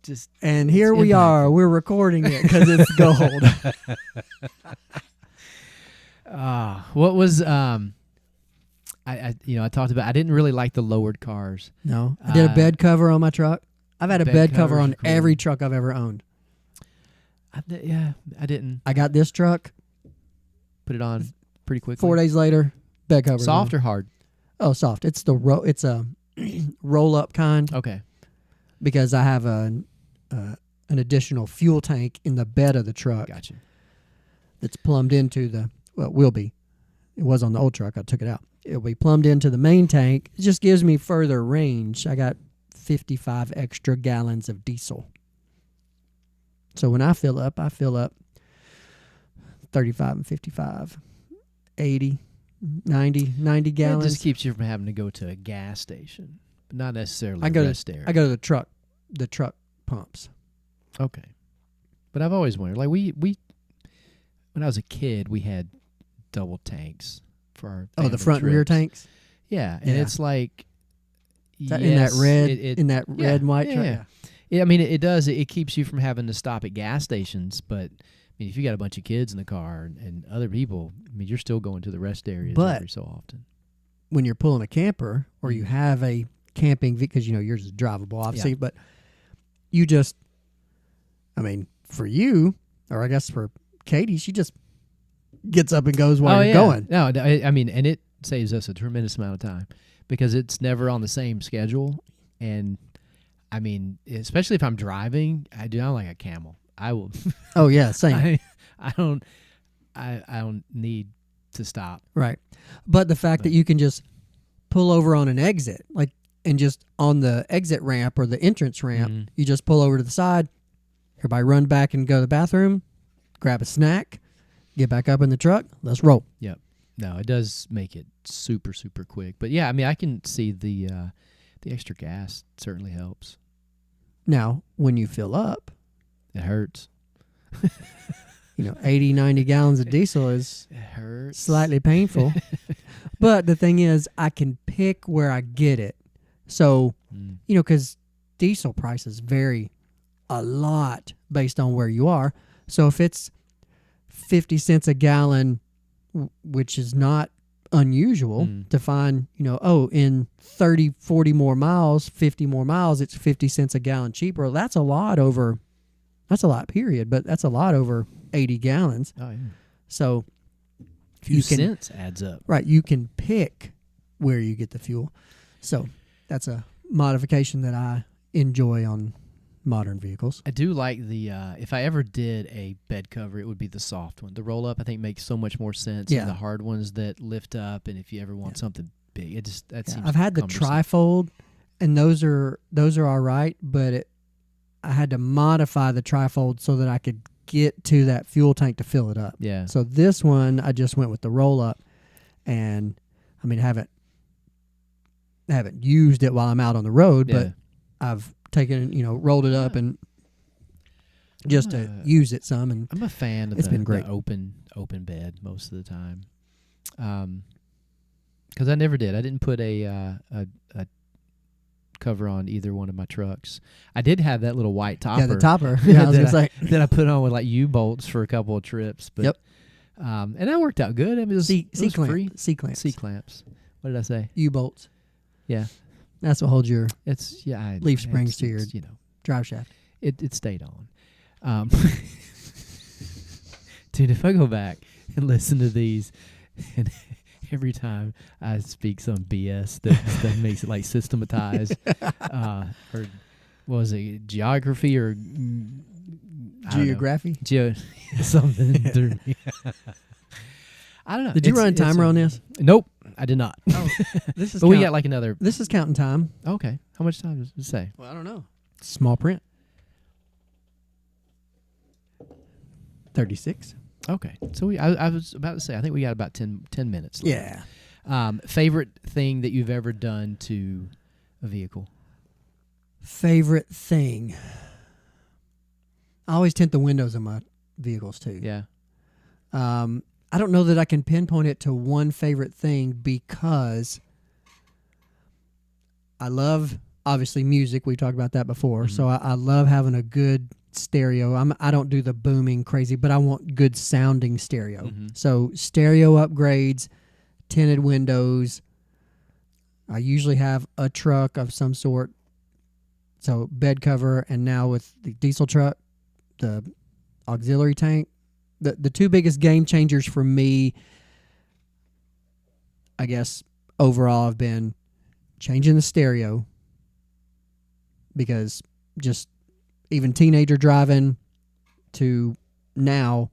Speaker 1: just."
Speaker 2: And here we are. We're recording it because it's gold.
Speaker 1: What was I talked about. I didn't really like the lowered cars.
Speaker 2: No, I did a bed cover on my truck. I've had a bed cover on every truck I've ever owned.
Speaker 1: I didn't.
Speaker 2: I got this truck.
Speaker 1: Put it on pretty quickly.
Speaker 2: 4 days later, bed cover.
Speaker 1: Soft or hard?
Speaker 2: Oh, soft. It's it's a roll up kind.
Speaker 1: Okay.
Speaker 2: Because I have an additional fuel tank in the bed of the truck.
Speaker 1: Gotcha.
Speaker 2: That's plumbed into it will be. It was on the old truck. I took it out. It'll be plumbed into the main tank. It just gives me further range. I got 55 extra gallons of diesel. So when I fill up 35 and 55, 80, 90 gallons.
Speaker 1: It just keeps you from having to go to a gas station, but not necessarily a rest area.
Speaker 2: I go to the truck pumps.
Speaker 1: Okay. But I've always wondered, like we when I was a kid, we had double tanks for our
Speaker 2: the front and rear tanks?
Speaker 1: Yeah, and it's like
Speaker 2: in that red and white truck.
Speaker 1: Yeah, I mean, it does. It keeps you from having to stop at gas stations. But I mean, if you got a bunch of kids in the car and other people, I mean, you're still going to the rest areas every so often.
Speaker 2: When you're pulling a camper or you have a camping, because yours is drivable, obviously, but you just, I mean, for you, or I guess for Katie, she just gets up and goes while you're going.
Speaker 1: No, I mean, and it saves us a tremendous amount of time because it's never on the same schedule. And I mean, especially if I'm driving, I like a camel. I will.
Speaker 2: Oh yeah, same.
Speaker 1: I don't need to stop.
Speaker 2: Right, but the fact that you can just pull over on an exit, and just on the exit ramp or the entrance ramp, you just pull over to the side. Everybody run back and go to the bathroom, grab a snack, get back up in the truck. Let's roll.
Speaker 1: Yep. No, it does make it super, super quick. But yeah, I mean, I can see the extra gas certainly helps.
Speaker 2: Now, when you fill up,
Speaker 1: it hurts.
Speaker 2: 80, 90 gallons of diesel is
Speaker 1: It hurts.
Speaker 2: slightly painful. But the thing is, I can pick where I get it. So, because diesel prices vary a lot based on where you are. So if it's 50 cents a gallon, which is not unusual to find, in 30, 40 more miles, 50 more miles, it's 50 cents a gallon cheaper. That's a lot period, but that's a lot over 80 gallons.
Speaker 1: Oh, yeah.
Speaker 2: So
Speaker 1: A few cents adds up.
Speaker 2: Right. You can pick where you get the fuel. So that's a modification that I enjoy on modern vehicles.
Speaker 1: I do like the, if I ever did a bed cover, it would be the soft one. The roll up, I think, makes so much more sense than the hard ones that lift up. And if you ever want something big, it just, that seems
Speaker 2: I've had the
Speaker 1: cumbersome.
Speaker 2: trifold, and those are all right, but I had to modify the trifold so that I could get to that fuel tank to fill it up.
Speaker 1: Yeah.
Speaker 2: So this one, I just went with the roll up, and I mean, haven't used it while I'm out on the road, but I've taken, rolled it up and just to use it some. And
Speaker 1: I'm a fan of the open bed most of the time. Because I never did. I didn't put a cover on either one of my trucks. I did have that little white topper.
Speaker 2: Yeah, the topper. Yeah, I was going to say.
Speaker 1: That I put on with like U-bolts for a couple of trips. But, and that worked out good. I mean, it was free.
Speaker 2: C-clamps.
Speaker 1: C-clamps. What did I say?
Speaker 2: U-bolts.
Speaker 1: Yeah.
Speaker 2: That's what holds your
Speaker 1: leaf
Speaker 2: springs to your drive shaft.
Speaker 1: It stayed on. Dude, if I go back and listen to these, and every time I speak some BS that makes it like systematized, or what was it, geography or
Speaker 2: geography?
Speaker 1: Something through me. I don't know.
Speaker 2: Did you run a timer on this?
Speaker 1: Nope, I did not.
Speaker 2: Oh, this is.
Speaker 1: But we got like another.
Speaker 2: This is counting time.
Speaker 1: Okay, how much time does it say?
Speaker 2: Well, I don't know. Small print. 36.
Speaker 1: Okay, so I was about to say I think we got about 10 minutes left.
Speaker 2: Yeah.
Speaker 1: Favorite thing that you've ever done to a vehicle?
Speaker 2: Favorite thing. I always tint the windows of my vehicles too.
Speaker 1: Yeah.
Speaker 2: I don't know that I can pinpoint it to one favorite thing because I love, obviously, music. We talked about that before. So I love having a good stereo. I don't do the booming crazy, but I want good sounding stereo. So stereo upgrades, tinted windows. I usually have a truck of some sort. So bed cover, and now with the diesel truck, the auxiliary tank. The two biggest game changers for me, I guess, overall have been changing the stereo, because just even teenager driving to now,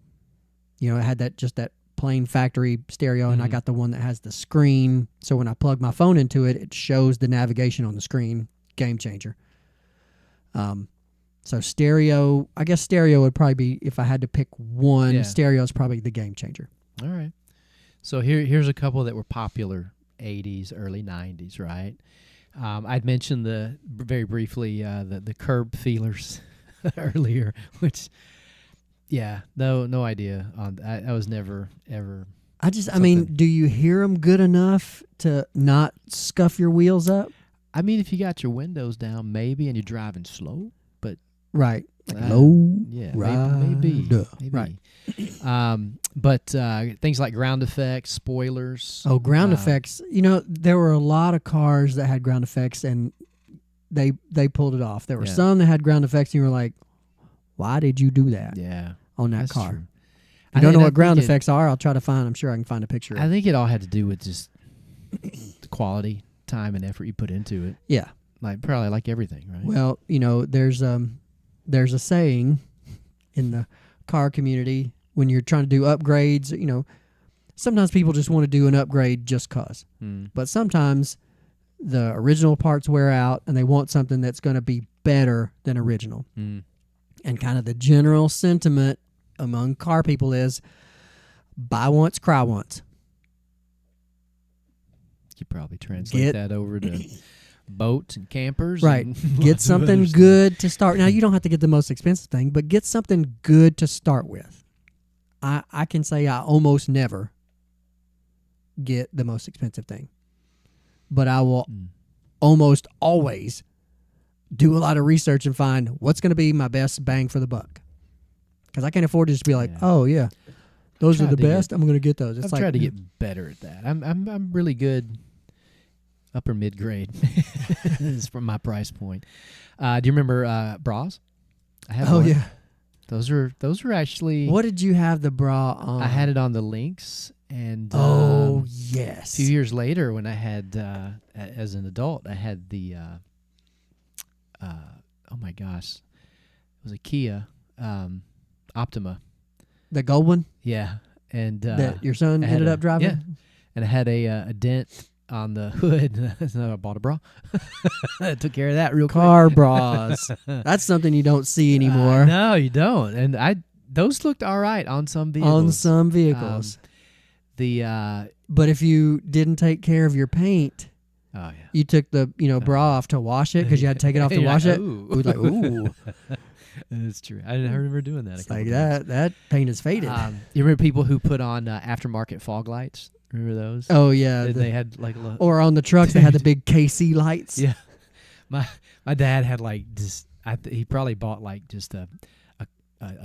Speaker 2: I had that plain factory stereo, and I got the one that has the screen. So when I plug my phone into it, it shows the navigation on the screen. Game changer. So stereo, I guess stereo would probably be, if I had to pick one, stereo is probably the game changer.
Speaker 1: All right. So here's a couple that were popular 80s, early 90s, right? I'd mentioned very briefly the curb feelers earlier, which, no idea. I was never, ever.
Speaker 2: I mean, do you hear them good enough to not scuff your wheels up?
Speaker 1: I mean, if you got your windows down, maybe, and you're driving slow.
Speaker 2: Right. Low.
Speaker 1: Yeah. Maybe.
Speaker 2: Right.
Speaker 1: But things like ground effects, spoilers.
Speaker 2: Oh, ground effects. There were a lot of cars that had ground effects, and they pulled it off. There were some that had ground effects, and you were like, why did you do that?
Speaker 1: Yeah.
Speaker 2: On that
Speaker 1: That's
Speaker 2: car.
Speaker 1: True.
Speaker 2: If you don't know what ground effects are, I'll try to find. I'm sure I can find a picture.
Speaker 1: I think it all had to do with just the quality, time, and effort you put into it.
Speaker 2: Yeah.
Speaker 1: Probably like everything, right?
Speaker 2: Well, there's a saying in the car community when you're trying to do upgrades, sometimes people just want to do an upgrade just cause. But sometimes the original parts wear out and they want something that's going to be better than original. And kind of the general sentiment among car people is buy once, cry once.
Speaker 1: You probably translate that over to boats and campers.
Speaker 2: Right. Get something good to start. Now, you don't have to get the most expensive thing, but get something good to start with. I can say I almost never get the most expensive thing, but I will almost always do a lot of research and find what's going to be my best bang for the buck. Because I can't afford to just be like, oh yeah, those are the best. I'm going to get those.
Speaker 1: I've tried to get better at that. I'm really good. Upper mid grade is from my price point. Do you remember bras? I had one.
Speaker 2: Yeah.
Speaker 1: Those were actually.
Speaker 2: What did you have the bra on?
Speaker 1: I had it on the Lynx, and
Speaker 2: yes.
Speaker 1: A few years later, when I had as an adult, I had the oh my gosh, it was a Kia Optima.
Speaker 2: The gold one?
Speaker 1: Yeah, and
Speaker 2: that your son ended up driving.
Speaker 1: Yeah, and I had a dent on the hood. So I bought a bra. I took care of that real quick.
Speaker 2: Car bras. That's something you don't see anymore.
Speaker 1: No, you don't. And those looked all right on some vehicles.
Speaker 2: But if you didn't take care of your paint, you took the bra off to wash it because you had to take it off to wash it.
Speaker 1: Ooh.
Speaker 2: We was like, ooh.
Speaker 1: That's true. I remember doing that.
Speaker 2: It's like that paint is faded.
Speaker 1: You remember people who put on aftermarket fog lights? Remember those?
Speaker 2: Oh yeah,
Speaker 1: they had like
Speaker 2: or on the trucks they had the big KC lights.
Speaker 1: Yeah, my dad had like this. He probably bought like just a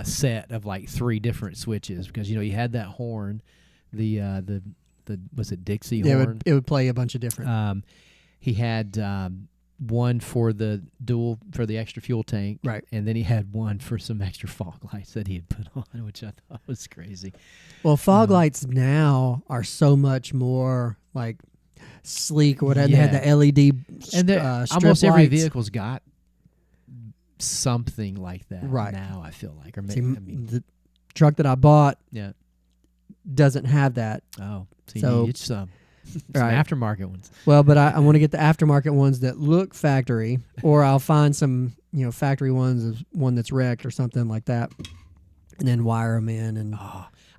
Speaker 1: set of like 3 different switches because you had that horn, the was it Dixie horn?
Speaker 2: It would play a bunch of different.
Speaker 1: He had one for the extra fuel tank,
Speaker 2: right?
Speaker 1: And then he had one for some extra fog lights that he had put on, which I thought was crazy.
Speaker 2: Well, fog lights now are so much more like sleek or whatever.
Speaker 1: Yeah.
Speaker 2: They had the LED
Speaker 1: and almost
Speaker 2: strip
Speaker 1: every
Speaker 2: lights.
Speaker 1: vehicle's got something like that
Speaker 2: right
Speaker 1: now. I feel like, or
Speaker 2: maybe the truck that I bought, doesn't have that.
Speaker 1: Oh, so you need some aftermarket ones.
Speaker 2: Well, but I want to get the aftermarket ones that look factory, or I'll find some factory ones, one that's wrecked or something like that, and then wire them in. And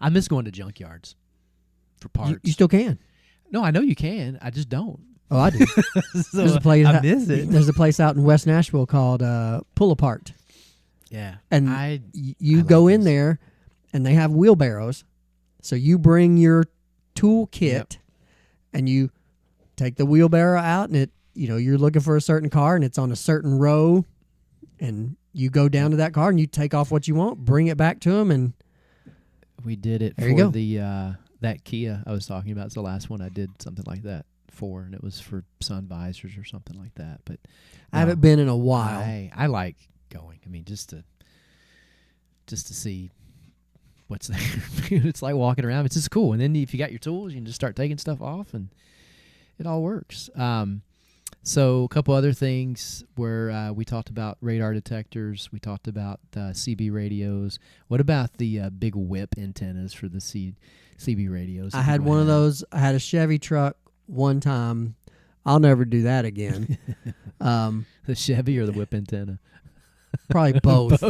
Speaker 1: I miss going to junkyards for parts.
Speaker 2: You still can.
Speaker 1: No, I know you can. I just don't.
Speaker 2: Oh, I do.
Speaker 1: So there's a place. I miss it.
Speaker 2: There's a place out in West Nashville called Pull Apart.
Speaker 1: Yeah,
Speaker 2: and you go in there, and they have wheelbarrows. So you bring your tool kit, and you take the wheelbarrow out, and it you're looking for a certain car, and it's on a certain row, and you go down to that car, and you take off what you want, bring it back to them, and
Speaker 1: we did it
Speaker 2: there
Speaker 1: for the that Kia I was talking about. It's the last one I did something like that for, and it was for sun visors or something like that. But
Speaker 2: I haven't been in a while.
Speaker 1: I like going. I mean, just to see what's there. It's like walking around. It's just cool. And then if you got your tools, you can just start taking stuff off, and it all works. So a couple other things where we talked about radar detectors. We talked about CB radios. What about the big whip antennas for the CB radios?
Speaker 2: I had one of those. I had a Chevy truck one time. I'll never do that again.
Speaker 1: The Chevy or the whip antenna?
Speaker 2: Probably both.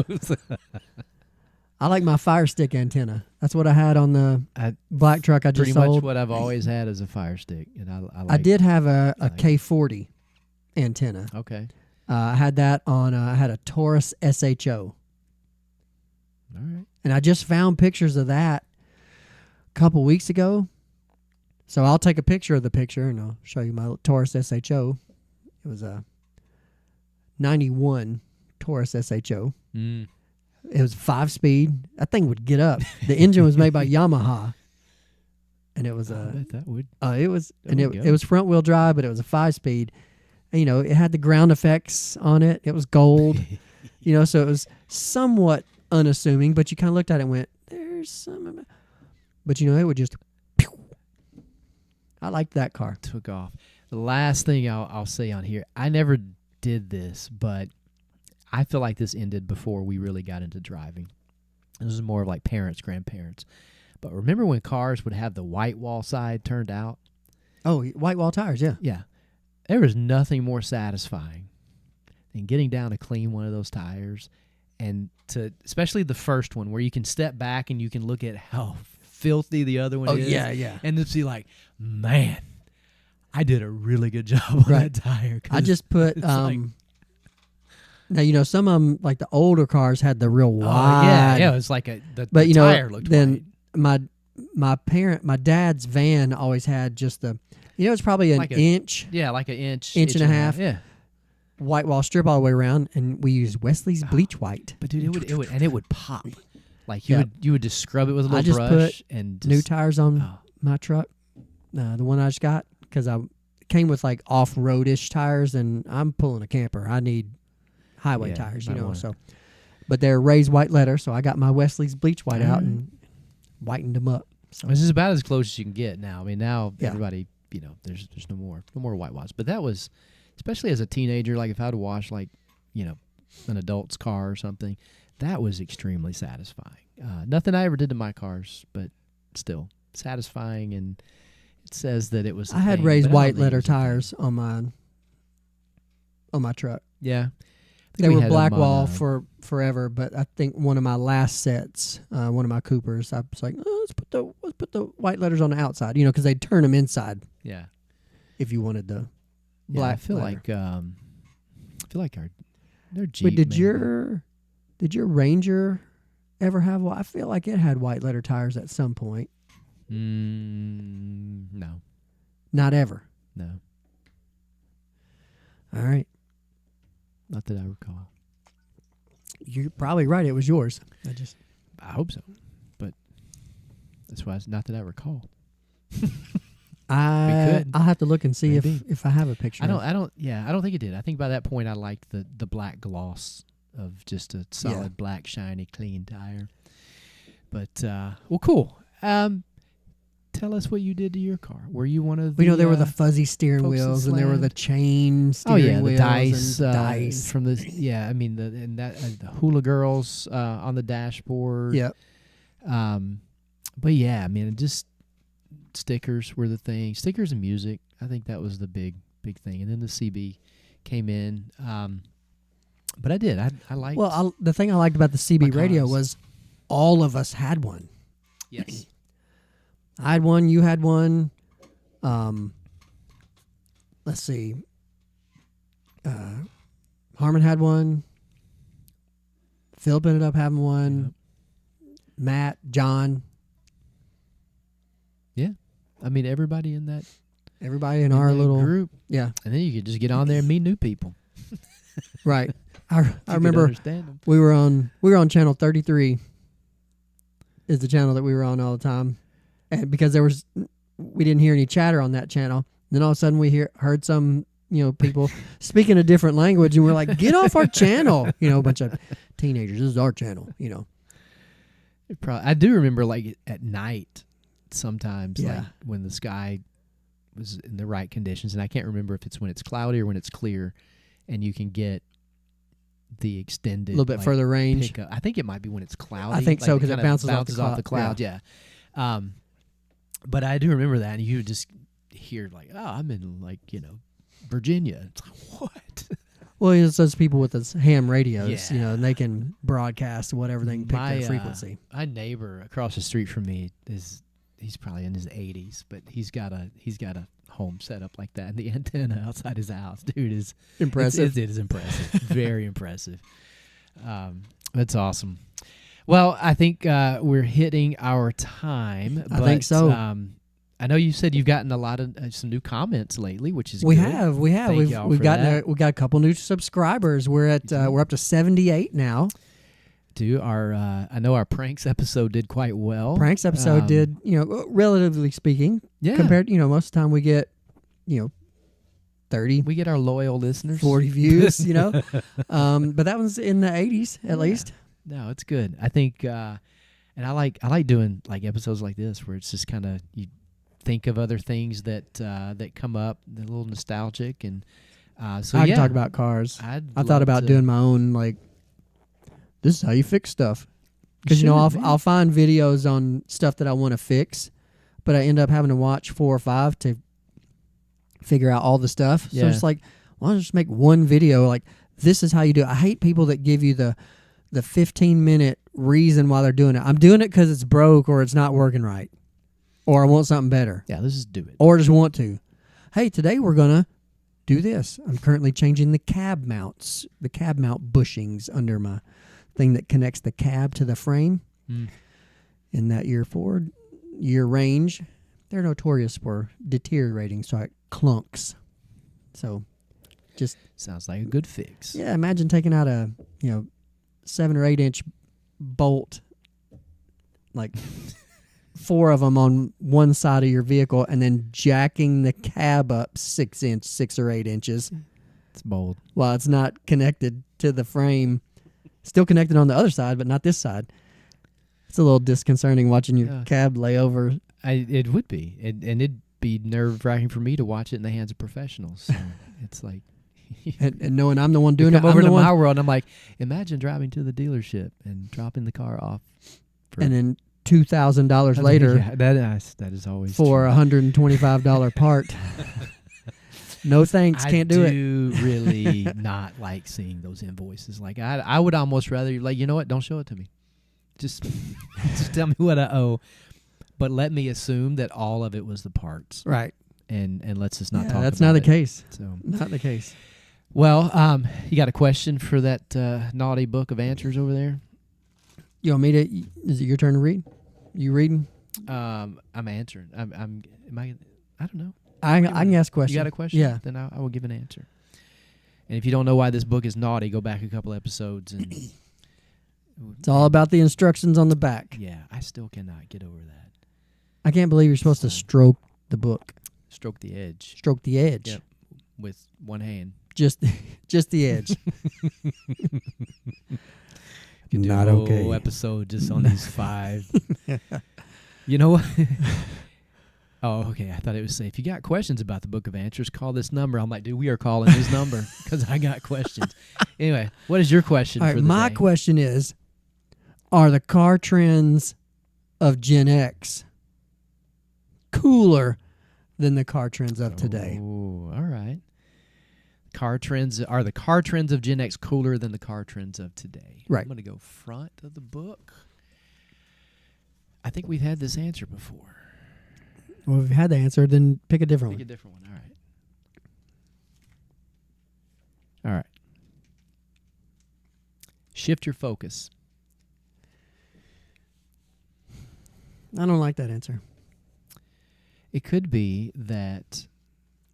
Speaker 2: I like my Fire Stick antenna. That's what I had on the black truck I just sold.
Speaker 1: Pretty much what I've always had is a Fire Stick. And I
Speaker 2: did have a K40 antenna.
Speaker 1: Okay.
Speaker 2: I had that on, I had a Taurus SHO.
Speaker 1: All right.
Speaker 2: And I just found pictures of that a couple weeks ago. So I'll take a picture of the picture, and I'll show you my Taurus SHO. It was a 91 Taurus SHO. It was 5-speed. That thing would get up. The engine was made by Yamaha, and it was
Speaker 1: that would.
Speaker 2: It was front wheel drive, but it was a 5-speed. And, it had the ground effects on it. It was gold, so it was somewhat unassuming. But you kind of looked at it and went, "There's some." But it would just. Pew. I liked that car.
Speaker 1: Took off. The last thing I'll say on here, I never did this, but I feel like this ended before we really got into driving. This is more of like parents, grandparents. But remember when cars would have the white wall side turned out?
Speaker 2: Oh, white wall tires, yeah.
Speaker 1: Yeah. There was nothing more satisfying than getting down to clean one of those tires, and especially the first one where you can step back and you can look at how filthy the other one is.
Speaker 2: Oh, yeah.
Speaker 1: And just be like, man, I did a really good job on that tire.
Speaker 2: I just put now, some of them, like the older cars, had the real wide.
Speaker 1: Yeah, it's like the
Speaker 2: but
Speaker 1: tire looked
Speaker 2: then
Speaker 1: white.
Speaker 2: my dad's van always had just it's probably an inch.
Speaker 1: Yeah, like an inch
Speaker 2: and a half.
Speaker 1: Yeah.
Speaker 2: White wall strip all the way around, and we used Wesley's bleach white.
Speaker 1: But dude, it would pop. Like you would just scrub it with a little
Speaker 2: I just
Speaker 1: brush
Speaker 2: put
Speaker 1: and
Speaker 2: new tires on my truck. The one I just got, because I came with like off-roadish tires, and I'm pulling a camper. I need highway tires, So, but they're raised white letter, so I got my Wesley's bleach white out and whitened them up. So
Speaker 1: this is about as close as you can get now. I mean, now everybody, there's no more whitewash. But that was, especially as a teenager, like if I had to wash like, an adult's car or something, that was extremely satisfying. Nothing I ever did to my cars, but still satisfying. And it says that it was.
Speaker 2: I had raised white letter tires on my truck.
Speaker 1: Yeah.
Speaker 2: They were black wall for forever, but I think one of my last sets, one of my Coopers, I was like, let's put the white letters on the outside, because they'd turn them inside.
Speaker 1: Yeah.
Speaker 2: If you wanted the black.
Speaker 1: I feel
Speaker 2: letter.
Speaker 1: like their Jeep.
Speaker 2: Wait, did your Ranger ever have one? I feel like it had white letter tires at some point.
Speaker 1: No.
Speaker 2: Not ever.
Speaker 1: No.
Speaker 2: All right.
Speaker 1: Not that I recall.
Speaker 2: You're probably right. It was yours.
Speaker 1: I hope so, but that's why it's not that I recall.
Speaker 2: I'll have to look and see if I have a picture.
Speaker 1: I don't think it did. I think by that point I liked the black gloss of just a solid black, shiny, clean tire. But well, cool. Tell us what you did to your car. Were you one of the?
Speaker 2: There were the fuzzy steering wheels, and there were the chain steering wheels.
Speaker 1: The
Speaker 2: dice
Speaker 1: from the. Yeah, I mean the hula girls on the dashboard.
Speaker 2: Yep.
Speaker 1: But yeah, I mean just stickers were the thing. Stickers and music. I think that was the big thing, and then the CB came in. But I did. I liked.
Speaker 2: Well, the thing I liked about the CB radio was all of us had one.
Speaker 1: Yes.
Speaker 2: I had one. You had one. Let's see. Harmon had one. Philip ended up having one. Yep. Matt, John.
Speaker 1: Yeah. I mean, everybody in that.
Speaker 2: Everybody in our little
Speaker 1: group.
Speaker 2: Yeah.
Speaker 1: And then you could just get on there and meet new people.
Speaker 2: Right. I remember we were on channel 33. Is the channel that we were on all the time. And because we didn't hear any chatter on that channel. Then all of a sudden we heard some, people speaking a different language, and we're like, "Get off our channel!" A bunch of teenagers. This is our channel.
Speaker 1: I do remember, like at night, sometimes, like when the sky was in the right conditions, and I can't remember if it's when it's cloudy or when it's clear, and you can get the extended,
Speaker 2: a little bit further range.
Speaker 1: Pickup. I think it might be when it's cloudy.
Speaker 2: I think so, because it bounces off the
Speaker 1: cloud. Yeah. But I do remember that, and you would just hear like, "Oh, I'm in Virginia." It's like, what?
Speaker 2: Well, it's those people with those ham radios, and they can broadcast whatever they can pick their frequency.
Speaker 1: My neighbor across the street from me he's probably in his 80s, but he's got a home set up like that, and the antenna outside his house, dude, is
Speaker 2: impressive.
Speaker 1: It is impressive, very impressive. That's awesome. Well, I think we're hitting our time.
Speaker 2: I think so.
Speaker 1: I know you said you've gotten a lot of some new comments lately, which is
Speaker 2: we
Speaker 1: good.
Speaker 2: have. We've gotten we got a couple new subscribers. We're up to 78 now.
Speaker 1: I know our pranks episode did quite well.
Speaker 2: Pranks episode did, relatively speaking.
Speaker 1: Yeah.
Speaker 2: Compared, most of the time we get, 30.
Speaker 1: We get our loyal listeners.
Speaker 2: 40 views, but that one's in the 80s at least.
Speaker 1: No, it's good. I think, and I like doing like episodes like this where it's just kind of you think of other things that come up, a little nostalgic, and so
Speaker 2: I can talk about cars. I thought about doing my own this is how you fix stuff, because I'll find videos on stuff that I want to fix, but I end up having to watch 4 or 5 to figure out all the stuff.
Speaker 1: Yeah.
Speaker 2: So it's like, why don't I just make one video like this is how you do it. I hate people that give you the 15-minute reason why they're doing it. I'm doing it because it's broke or it's not working right, or I want something better.
Speaker 1: Yeah, let's just do it.
Speaker 2: Or just want to. Hey, today we're going to do this. I'm currently changing the cab mount bushings under my thing that connects the cab to the frame. in that year 4-year range. They're notorious for deteriorating, so it clunks. So just
Speaker 1: Sounds like a good fix.
Speaker 2: yeah, imagine taking out a 7 or 8 inch bolt, like 4 of them on one side of your vehicle, and then jacking the cab up 6 or 8 inches.
Speaker 1: It's bold.
Speaker 2: While it's not connected to the frame, still connected on the other side, but not this side. It's a little disconcerting watching your cab lay over.
Speaker 1: It would be, and it'd be nerve-wracking for me to watch it in the hands of professionals. So it's like,
Speaker 2: and knowing I'm the one doing
Speaker 1: come
Speaker 2: it,
Speaker 1: over
Speaker 2: I'm
Speaker 1: to
Speaker 2: the one.
Speaker 1: my world, and I'm like, imagine driving to the dealership and dropping the car off,
Speaker 2: And then $2,000 later,
Speaker 1: yeah, that is always
Speaker 2: for
Speaker 1: true.
Speaker 2: a $125 part. No thanks, can't do
Speaker 1: I
Speaker 2: it.
Speaker 1: do really not like seeing those invoices. Like I would almost rather, like, you know what? Don't show it to me. Just tell me what I owe, but let me assume that all of it was the parts,
Speaker 2: Right.
Speaker 1: and let's just not talk.
Speaker 2: That's
Speaker 1: about
Speaker 2: not the
Speaker 1: it.
Speaker 2: case.
Speaker 1: So
Speaker 2: Not the case.
Speaker 1: well, you got a question for that naughty book of answers over there?
Speaker 2: You want me to? Is it your turn to read? You reading?
Speaker 1: I'm answering. Am I? I don't know.
Speaker 2: I can ask questions.
Speaker 1: You got a question?
Speaker 2: Yeah.
Speaker 1: Then I will give an answer. And if you don't know why this book is naughty, go back a couple episodes and.
Speaker 2: It's all about the instructions on the back.
Speaker 1: Yeah, I still cannot get over that.
Speaker 2: I can't believe you're supposed to stroke the book.
Speaker 1: Stroke the edge.
Speaker 2: Stroke the edge.
Speaker 1: Yep. With one hand.
Speaker 2: Just the edge.
Speaker 1: Could do
Speaker 2: Not
Speaker 1: a whole
Speaker 2: okay.
Speaker 1: episode just on these 5. You know what? Oh, okay. I thought it was safe. If you got questions about the Book of Answers, call this number. I'm like, dude, we are calling this number because I got questions. Anyway, what is your question
Speaker 2: All
Speaker 1: for
Speaker 2: right,
Speaker 1: the
Speaker 2: my
Speaker 1: day?
Speaker 2: question is, are the car trends of Gen X cooler than the car trends of today?
Speaker 1: Oh, all right. Are the car trends of Gen X cooler than the car trends of today?
Speaker 2: Right.
Speaker 1: I'm going to go front of the book. I think we've had this answer before.
Speaker 2: Well, if you've had the answer, then pick a different
Speaker 1: Pick a
Speaker 2: one.
Speaker 1: different one. All right. All right. Shift your focus.
Speaker 2: I don't like that answer.
Speaker 1: It could be that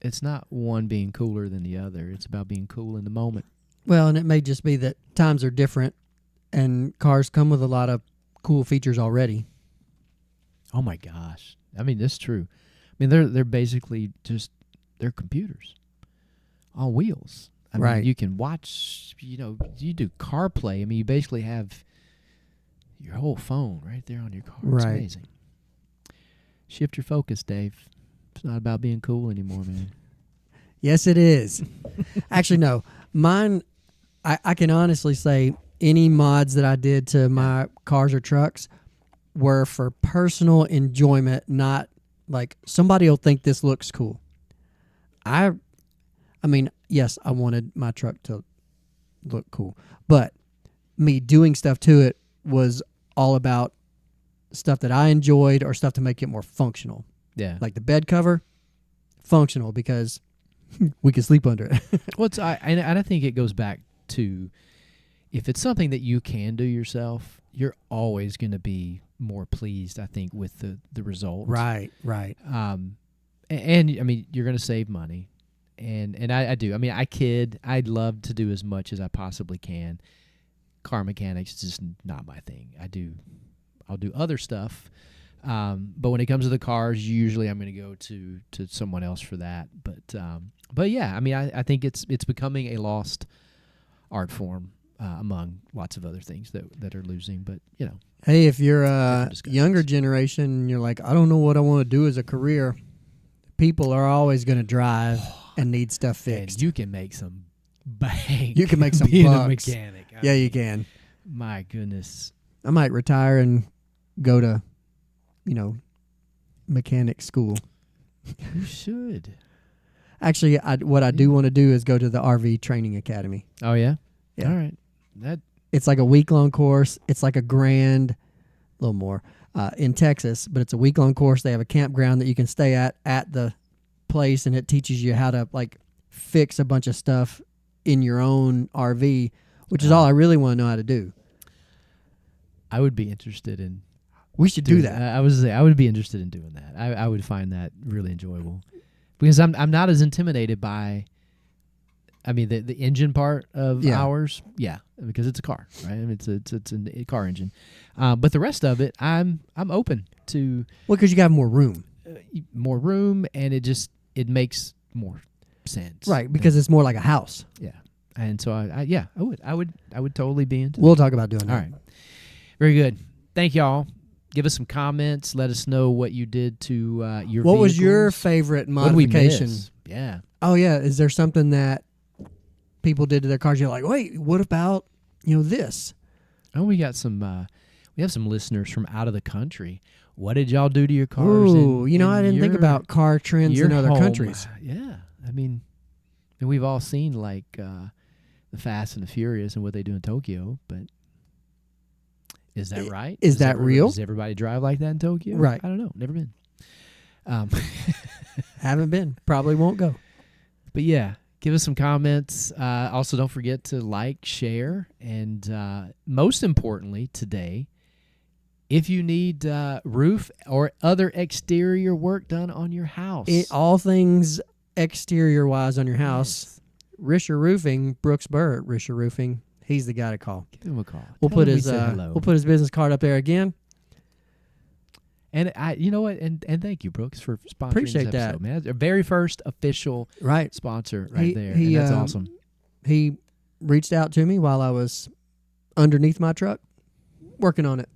Speaker 1: it's not one being cooler than the other. It's about being cool in the moment.
Speaker 2: Well, and it may just be that times are different and cars come with a lot of cool features already.
Speaker 1: Oh my gosh. I mean, that's true. I mean, they're basically just they're computers on wheels. I
Speaker 2: Right.
Speaker 1: mean, you can watch, you do CarPlay. I mean, you basically have your whole phone right there on your car. It's
Speaker 2: Right.
Speaker 1: amazing. Shift your focus, Dave. It's not about being cool anymore, man.
Speaker 2: Yes, it is. Actually, no. Mine, I can honestly say any mods that I did to my cars or trucks were for personal enjoyment, not like somebody will think this looks cool. I mean, yes, I wanted my truck to look cool, but me doing stuff to it was all about stuff that I enjoyed or stuff to make it more functional.
Speaker 1: Yeah.
Speaker 2: Like the bed cover, functional because we can sleep under it.
Speaker 1: Well, and I think it goes back to if it's something that you can do yourself, you're always going to be more pleased, I think, with the result.
Speaker 2: Right.
Speaker 1: And I mean, you're going to save money. And I do. I mean, I'd love to do as much as I possibly can. Car mechanics is just not my thing. I'll do other stuff. But when it comes to the cars, usually I'm going to go to someone else for that. But yeah, I mean, I think it's becoming a lost art form among lots of other things that are losing. But,
Speaker 2: Hey, if you're a
Speaker 1: Different discussions.
Speaker 2: younger generation and you're like, I don't know what I want to do as a career, people are always going to drive and need stuff fixed.
Speaker 1: and you can make some bank.
Speaker 2: You can make some
Speaker 1: being
Speaker 2: bucks.
Speaker 1: a mechanic. I
Speaker 2: Yeah,
Speaker 1: mean,
Speaker 2: you can.
Speaker 1: My goodness.
Speaker 2: I might retire and go to, mechanic school.
Speaker 1: You should.
Speaker 2: Actually, what I do want to do is go to the RV training academy.
Speaker 1: Oh, yeah?
Speaker 2: Yeah.
Speaker 1: All right. That
Speaker 2: It's like a week-long course. It's like a grand, a little more, in Texas, but it's a week-long course. They have a campground that you can stay at the place, and it teaches you how to, like, fix a bunch of stuff in your own RV, which is all I really want to know how to do.
Speaker 1: I would be interested in
Speaker 2: We should do that.
Speaker 1: I would be interested in doing that. I would find that really enjoyable because I'm not as intimidated by. I mean the engine part of ours, because it's a car, right? I mean it's a car engine, but the rest of it, I'm open to.
Speaker 2: Well, because you got more room,
Speaker 1: and it makes more sense,
Speaker 2: right? Because it's more like a house.
Speaker 1: Yeah, and so I would totally be into.
Speaker 2: We'll talk about doing that.
Speaker 1: All right, very good. Thank y'all. Give us some comments. Let us know what you did to your.
Speaker 2: What
Speaker 1: vehicles.
Speaker 2: was your favorite modification?
Speaker 1: Yeah.
Speaker 2: Oh yeah. Is there something that people did to their cars? You're like, wait, what about this?
Speaker 1: Oh, we got some. We have some listeners from out of the country. What did y'all do to your cars?
Speaker 2: Ooh, I didn't think about car trends in other countries.
Speaker 1: Yeah, I mean, and we've all seen like the Fast and the Furious and what they do in Tokyo, but. Is that right?
Speaker 2: Is that real?
Speaker 1: Does everybody drive like that in Tokyo?
Speaker 2: Right.
Speaker 1: I don't know. Never been.
Speaker 2: Haven't been. Probably won't go.
Speaker 1: But yeah, give us some comments. Also, don't forget to like, share, and most importantly today, if you need roof or other exterior work done on your house.
Speaker 2: All things exterior-wise on your house, Risher Roofing, Brooks Burr at Risher Roofing. He's the guy to call.
Speaker 1: Give him a call.
Speaker 2: We'll put his business card up there again.
Speaker 1: And you know what? And thank you, Brooks, for sponsoring
Speaker 2: Appreciate
Speaker 1: this episode,
Speaker 2: that.
Speaker 1: man. Our very first official sponsor there. And that's awesome.
Speaker 2: He reached out to me while I was underneath my truck, working on it.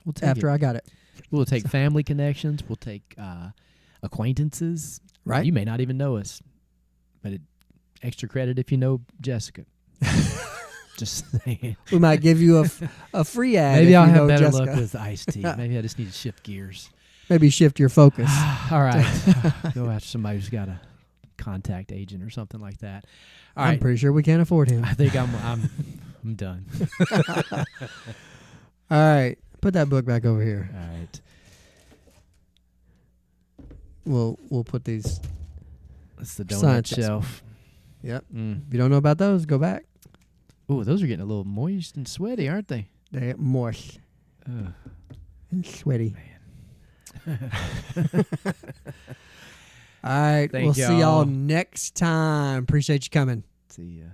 Speaker 1: We'll take
Speaker 2: after I got it.
Speaker 1: We'll take family connections. We'll take acquaintances.
Speaker 2: Right.
Speaker 1: You may not even know us, but extra credit if you know Jessica. Just saying.
Speaker 2: We might give you a free ad.
Speaker 1: Maybe I'll have better
Speaker 2: Jessica.
Speaker 1: luck with iced tea. Maybe I just need to shift gears.
Speaker 2: Maybe shift your focus.
Speaker 1: All right. Go after somebody who's got a contact agent or something like that. All right.
Speaker 2: I'm pretty sure we can't afford him.
Speaker 1: I think I'm done.
Speaker 2: All right. Put that book back over here.
Speaker 1: All right.
Speaker 2: We'll put these.
Speaker 1: That's the donut
Speaker 2: science
Speaker 1: shelf.
Speaker 2: Yep. If you don't know about those, go back.
Speaker 1: Ooh, those are getting a little moist and sweaty, aren't they?
Speaker 2: They're moist and sweaty.
Speaker 1: Man.
Speaker 2: All right. We'll see y'all next time. Appreciate you coming.
Speaker 1: See ya.